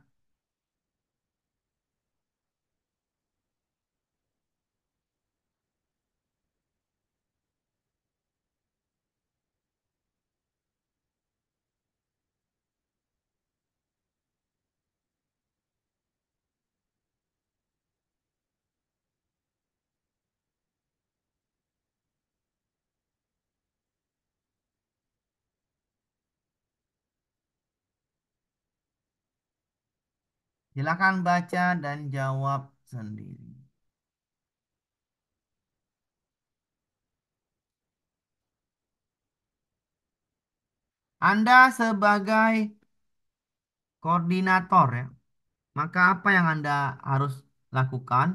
Silakan baca dan jawab sendiri. Anda sebagai koordinator ya, maka apa yang Anda harus lakukan?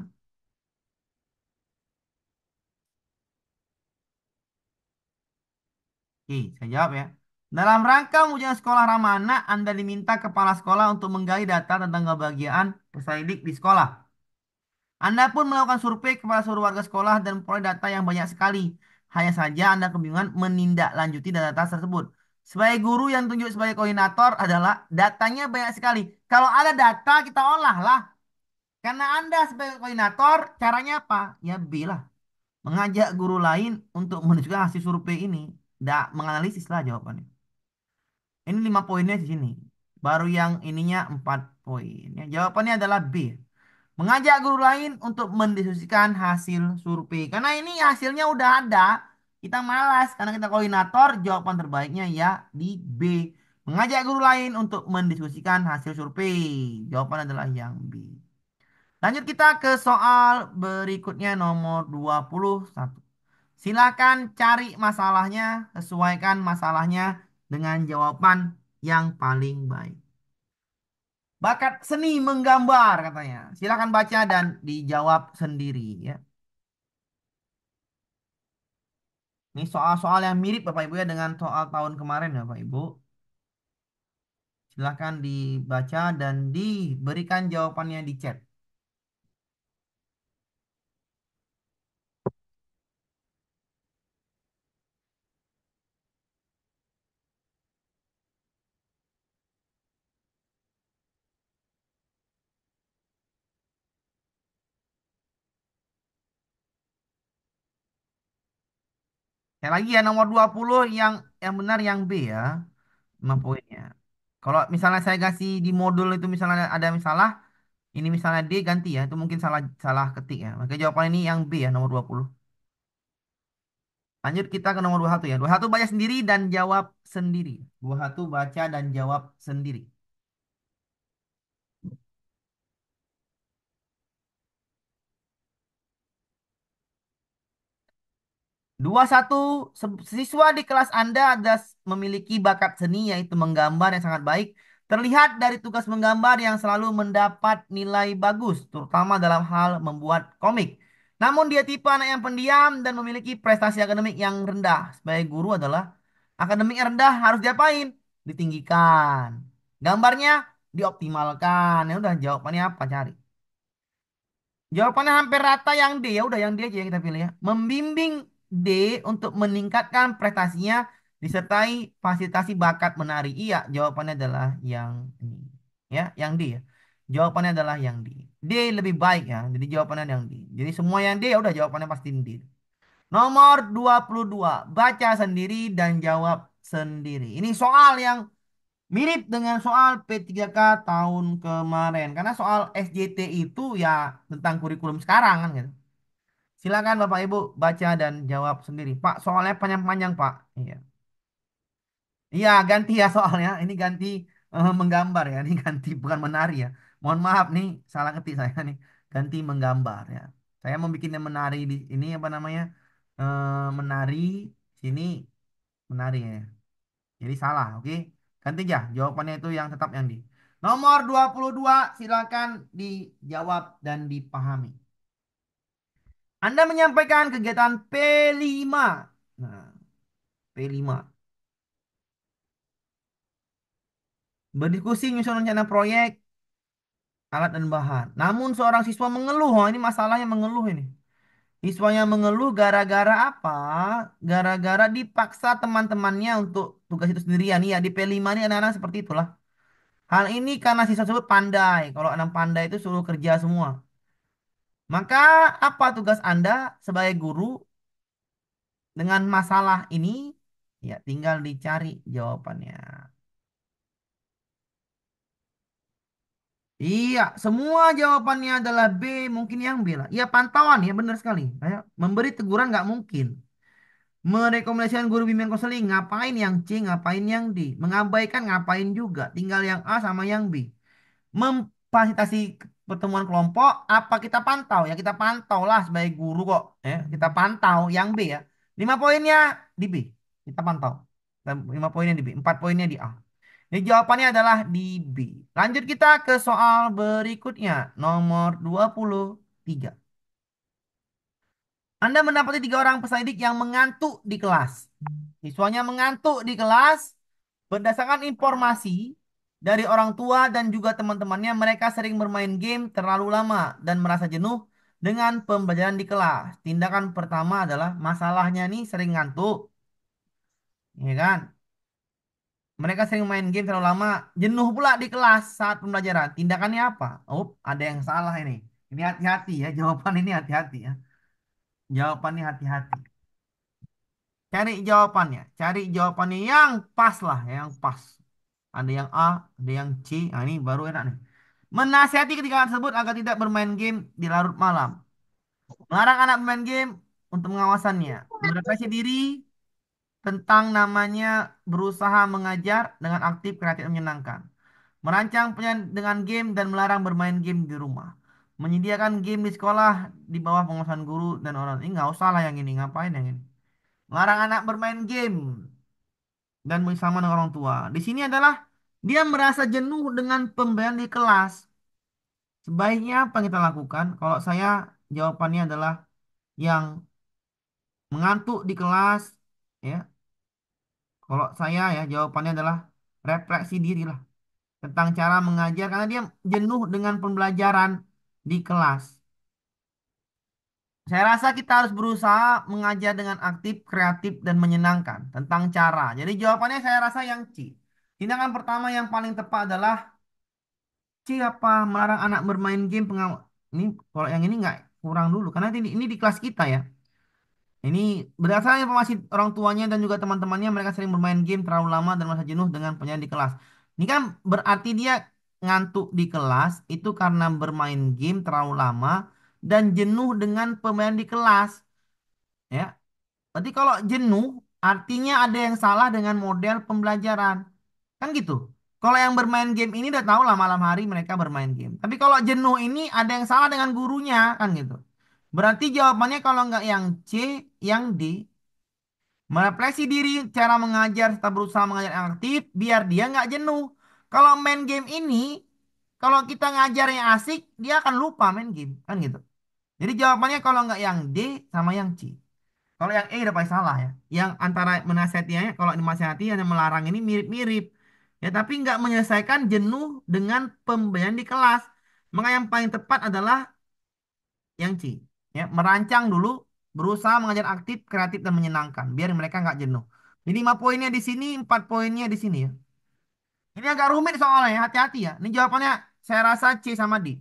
Oke, saya jawab ya. Dalam rangka mewujudkan sekolah ramah anak, Anda diminta kepala sekolah untuk menggali data tentang kebahagiaan peserta didik di sekolah. Anda pun melakukan survei kepada seluruh warga sekolah dan memperoleh data yang banyak sekali. Hanya saja Anda kebingungan menindaklanjuti data tersebut. Sebagai guru yang tunjuk sebagai koordinator adalah datanya banyak sekali. Kalau ada data kita olah lah. Karena Anda sebagai koordinator, caranya apa? Ya B lah. Mengajak guru lain untuk menunjukkan hasil survei ini. Tidak menganalisis lah jawabannya. Ini 5 poinnya di sini. Baru yang ininya 4 poin. Ya, jawabannya adalah B. Mengajak guru lain untuk mendiskusikan hasil survei. Karena ini hasilnya udah ada. Kita malas karena kita koordinator. Jawaban terbaiknya ya di B. Mengajak guru lain untuk mendiskusikan hasil survei. Jawaban adalah yang B. Lanjut kita ke soal berikutnya nomor 21. Silakan cari masalahnya, sesuaikan masalahnya dengan jawaban yang paling baik. Bakat seni menggambar katanya. Silakan baca dan dijawab sendiri ya. Ini soal-soal yang mirip Bapak Ibu ya dengan soal tahun kemarin ya Bapak Ibu. Silahkan dibaca dan diberikan jawabannya di chat. Yang lagi ya nomor 20 yang benar yang B ya. 5 poinnya. Kalau misalnya saya kasih di modul itu misalnya ada salah, ini misalnya D ganti ya, itu mungkin salah salah ketik ya. Maka jawaban ini yang B ya nomor 20. Lanjut kita ke nomor 21 ya. 21 baca sendiri dan jawab sendiri. 21 baca dan jawab sendiri. 21 siswa di kelas Anda ada memiliki bakat seni yaitu menggambar yang sangat baik. Terlihat dari tugas menggambar yang selalu mendapat nilai bagus, terutama dalam hal membuat komik. Namun dia tipe anak yang pendiam dan memiliki prestasi akademik yang rendah. Sebagai guru adalah akademik yang rendah harus diapain? Ditinggikan. Gambarnya dioptimalkan. Ya udah jawabannya apa? Cari. Jawabannya hampir rata yang D. Ya udah yang D aja yang kita pilih ya. Membimbing D untuk meningkatkan prestasinya disertai fasilitasi bakat menari. Iya, jawabannya adalah yang ini. Ya, yang D ya. Jawabannya adalah yang D. D lebih baik ya. Jadi jawabannya yang D. Jadi semua yang D ya udah jawabannya pasti D. Nomor 22. Baca sendiri dan jawab sendiri. Ini soal yang mirip dengan soal P3K tahun kemarin. Karena soal SJT itu ya tentang kurikulum sekarang kan gitu. Silakan Bapak Ibu baca dan jawab sendiri. Pak, soalnya panjang-panjang, Pak. Iya. Iya, ganti ya soalnya. Ini ganti menggambar ya. Ini ganti bukan menari ya. Mohon maaf nih, salah ketik saya nih. Ganti menggambar ya. Saya mau bikin yang menari di ini apa namanya? Menari sini menari ya. Jadi salah, oke? Ganti aja. Jawabannya itu yang tetap yang di. Nomor 22 silakan dijawab dan dipahami. Anda menyampaikan kegiatan P5. Nah, P5. Berdiskusi menyusun rencana proyek, alat dan bahan. Namun seorang siswa mengeluh. Oh, ini masalahnya mengeluh ini. Siswanya mengeluh gara-gara apa? Gara-gara dipaksa teman-temannya untuk tugas itu sendirian. Iya, di P5 ini anak-anak seperti itulah. Hal ini karena siswa tersebut pandai. Kalau anak pandai itu suruh kerja semua. Maka apa tugas Anda sebagai guru dengan masalah ini? Ya, tinggal dicari jawabannya. Iya, semua jawabannya adalah B, mungkin yang B lah. Iya, pantauan ya, benar sekali. Kayak memberi teguran nggak mungkin. Merekomendasikan guru bimbingan konseling, ngapain yang C, ngapain yang D. Mengabaikan ngapain juga. Tinggal yang A sama yang B. Memfasilitasi pertemuan kelompok apa kita pantau ya kita pantau lah sebagai guru kok ya kita pantau yang B ya 5 poinnya di B kita pantau dan 5 poinnya di B 4 poinnya di A jadi jawabannya adalah di B. Lanjut kita ke soal berikutnya nomor 23. Anda mendapati 3 orang peserta didik yang mengantuk di kelas. Siswanya mengantuk di kelas berdasarkan informasi dari orang tua dan juga teman-temannya, mereka sering bermain game terlalu lama dan merasa jenuh dengan pembelajaran di kelas. Tindakan pertama adalah masalahnya nih sering ngantuk, ya kan? Mereka sering main game terlalu lama, jenuh pula di kelas saat pembelajaran. Tindakannya apa? Oh, ada yang salah ini. Ini hati-hati ya, jawaban ini hati-hati ya. Jawabannya hati-hati. Cari jawabannya yang pas lah, yang pas. Ada yang A, ada yang C. Nah, ini baru enak nih. Menasihati ketika anak tersebut agar tidak bermain game di larut malam. Melarang anak bermain game untuk pengawasannya. Merefleksi diri tentang namanya berusaha mengajar dengan aktif, kreatif, dan menyenangkan. Merancang plan dengan game dan melarang bermain game di rumah. Menyediakan game di sekolah di bawah pengawasan guru dan orang. Ini nggak usah lah yang ini. Ngapain yang ini? Melarang anak bermain game dan bersama dengan orang tua. Di sini adalah dia merasa jenuh dengan pembelajaran di kelas. Sebaiknya apa yang kita lakukan? Kalau saya jawabannya adalah yang mengantuk di kelas Ya, kalau saya ya jawabannya adalah refleksi diri lah tentang cara mengajar karena dia jenuh dengan pembelajaran di kelas. Saya rasa kita harus berusaha mengajar dengan aktif, kreatif, dan menyenangkan tentang cara. Jadi jawabannya saya rasa yang C. Tindakan pertama yang paling tepat adalah C apa melarang anak bermain game ini kalau yang ini nggak kurang dulu karena ini di kelas kita ya. Ini berdasarkan informasi orang tuanya dan juga teman-temannya mereka sering bermain game terlalu lama dan merasa jenuh dengan penyajian di kelas. Ini kan berarti dia ngantuk di kelas itu karena bermain game terlalu lama dan jenuh dengan pemain di kelas. Ya, berarti kalau jenuh artinya ada yang salah dengan model pembelajaran. Kan gitu. Kalau yang bermain game ini udah tahu lah malam hari mereka bermain game. Tapi kalau jenuh ini ada yang salah dengan gurunya kan gitu. Berarti jawabannya kalau nggak yang C, yang D. Merefleksi diri, cara mengajar serta berusaha mengajar yang aktif biar dia nggak jenuh. Kalau main game ini, kalau kita ngajar yang asik, dia akan lupa main game kan gitu. Jadi jawabannya kalau nggak yang D sama yang C. Kalau yang E udah pasti salah ya. Yang antara menasihatinya, kalau dinasihati hanya melarang ini mirip-mirip. Ya, tapi nggak menyelesaikan jenuh dengan pembelajaran di kelas. Maka yang paling tepat adalah yang C. Ya, merancang dulu, berusaha mengajar aktif, kreatif, dan menyenangkan. Biar mereka nggak jenuh. Jadi 5 poinnya di sini, 4 poinnya di sini ya. Ini agak rumit soalnya ya, hati-hati ya. Ini jawabannya saya rasa C sama D.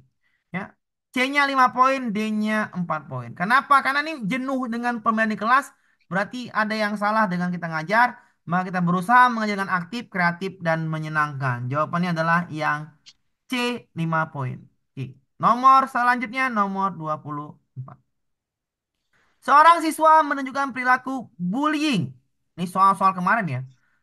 Ya. C-nya 5 poin, D-nya 4 poin. Kenapa? Karena ini jenuh dengan pembelajaran di kelas, berarti ada yang salah dengan kita ngajar, maka kita berusaha mengajar dengan aktif, kreatif, dan menyenangkan. Jawabannya adalah yang C, 5 poin. Oke. Nomor selanjutnya, nomor 24. Seorang siswa menunjukkan perilaku bullying. Ini soal-soal kemarin ya.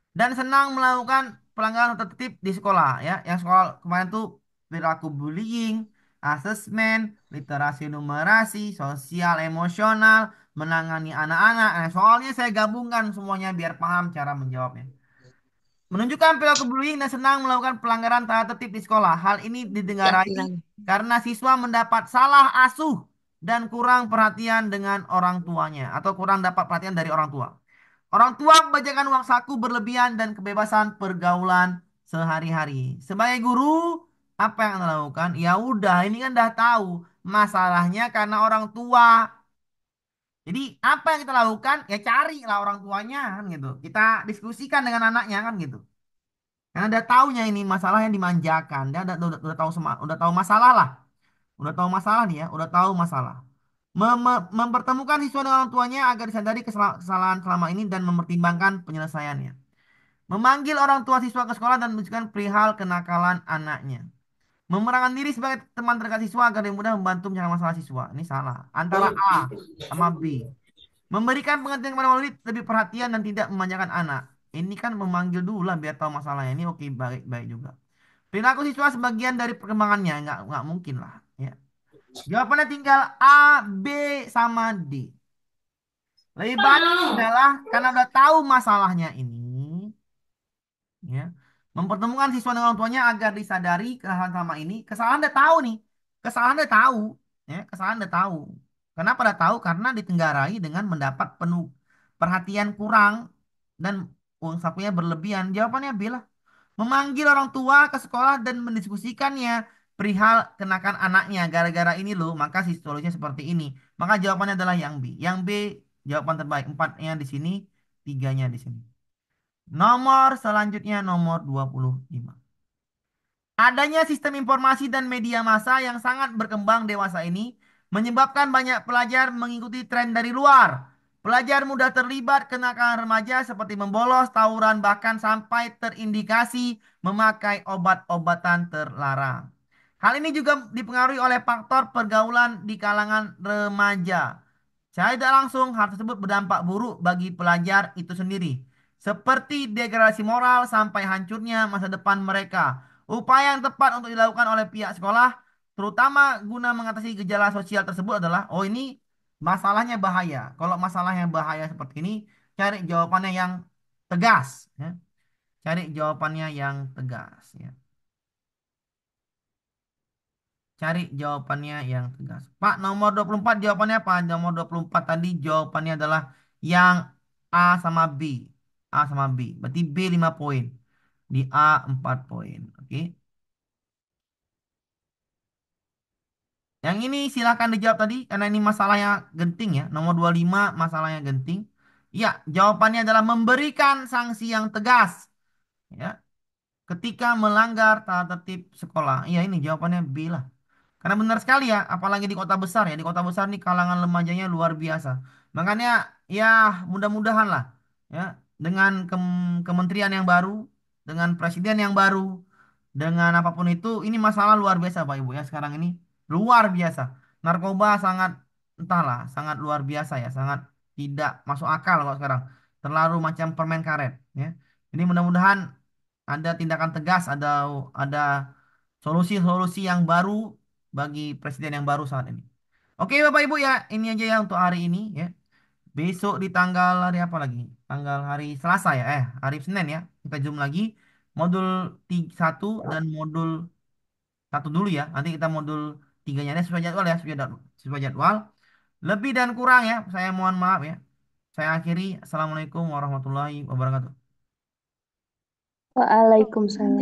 Dan senang melakukan pelanggaran tertib di sekolah ya. Yang sekolah kemarin tuh perilaku bullying, asesmen, literasi numerasi, sosial emosional, menangani anak-anak. Nah, soalnya saya gabungkan semuanya biar paham cara menjawabnya. Menunjukkan perilaku bullying dan senang melakukan pelanggaran tata tertib di sekolah. Hal ini didengarai Keyakinan. karena siswa mendapat salah asuh dan kurang perhatian dengan orang tuanya atau kurang dapat perhatian dari orang tua. Orang tua membajakan uang saku berlebihan dan kebebasan pergaulan sehari-hari. Sebagai guru, apa yang Anda lakukan? Ya udah, ini kan udah tahu masalahnya karena orang tua. Jadi apa yang kita lakukan? Ya cari lah orang tuanya kan gitu. Kita diskusikan dengan anaknya kan gitu. Karena udah taunya ini masalah yang dimanjakan. Dia udah tahu udah tahu masalah lah. Udah tahu masalah nih ya, udah tahu masalah. Mempertemukan siswa dengan orang tuanya agar disadari kesalahan selama ini dan mempertimbangkan penyelesaiannya. Memanggil orang tua siswa ke sekolah dan menunjukkan perihal kenakalan anaknya. Memerankan diri sebagai teman terdekat siswa agar dia mudah membantu menyelesaikan masalah siswa. Ini salah. Antara A sama B. Memberikan pengertian kepada murid lebih perhatian dan tidak memanjakan anak. Ini kan memanggil dulu lah biar tahu masalahnya. Ini oke baik-baik juga. Perilaku siswa sebagian dari perkembangannya nggak mungkin lah. Ya. Jawabannya tinggal A, B, sama D. Lebih baik adalah karena udah tahu masalahnya ini, ya, mempertemukan siswa dengan orang tuanya agar disadari kesalahan sama ini. Kesalahan udah tahu nih, kesalahan udah tahu, ya, kesalahan udah tahu. Kenapa udah tahu? Karena ditenggarai dengan mendapat penuh perhatian kurang dan uang sakunya berlebihan. Jawabannya B lah. Memanggil orang tua ke sekolah dan mendiskusikannya perihal kenakan anaknya gara-gara ini loh, maka si solusinya seperti ini. Maka jawabannya adalah yang B. Yang B jawaban terbaik. Empatnya di sini, tiganya di sini. Nomor selanjutnya nomor 25. Adanya sistem informasi dan media massa yang sangat berkembang dewasa ini menyebabkan banyak pelajar mengikuti tren dari luar. Pelajar mudah terlibat kenakalan remaja seperti membolos, tawuran, bahkan sampai terindikasi memakai obat-obatan terlarang. Hal ini juga dipengaruhi oleh faktor pergaulan di kalangan remaja. Secara tidak langsung, hal tersebut berdampak buruk bagi pelajar itu sendiri, seperti degradasi moral sampai hancurnya masa depan mereka. Upaya yang tepat untuk dilakukan oleh pihak sekolah, terutama guna mengatasi gejala sosial tersebut adalah, oh ini masalahnya bahaya. Kalau masalahnya bahaya seperti ini, cari jawabannya yang tegas. Ya. Cari jawabannya yang tegas. Ya. Cari jawabannya yang tegas. Pak, nomor 24 jawabannya apa? Nomor 24 tadi jawabannya adalah yang A sama B. A sama B. Berarti B 5 poin. Di A 4 poin. Oke. Yang ini silahkan dijawab tadi karena ini masalahnya genting ya. Nomor 25 masalahnya genting. Ya, jawabannya adalah memberikan sanksi yang tegas. Ya, ketika melanggar tata tertib sekolah. Iya, ini jawabannya B lah. Karena benar sekali ya, apalagi di kota besar ya. Di kota besar nih kalangan remajanya luar biasa. Makanya ya mudah-mudahan lah ya dengan kementerian yang baru, dengan presiden yang baru, dengan apapun itu, ini masalah luar biasa Pak Ibu ya sekarang ini luar biasa. Narkoba sangat entahlah, sangat luar biasa ya, sangat tidak masuk akal kalau sekarang. Terlalu macam permen karet ya. Jadi mudah-mudahan ada tindakan tegas, ada solusi-solusi yang baru bagi presiden yang baru saat ini. Oke Bapak Ibu ya, ini aja ya untuk hari ini ya. Besok di tanggal hari apa lagi? Tanggal hari Selasa ya, hari Senin ya. Kita zoom lagi modul 1 dan modul satu dulu ya. Nanti kita modul tiganya ini sesuai jadwal ya, sesuai jadwal. Lebih dan kurang ya, saya mohon maaf ya. Saya akhiri. Assalamualaikum warahmatullahi wabarakatuh. Waalaikumsalam.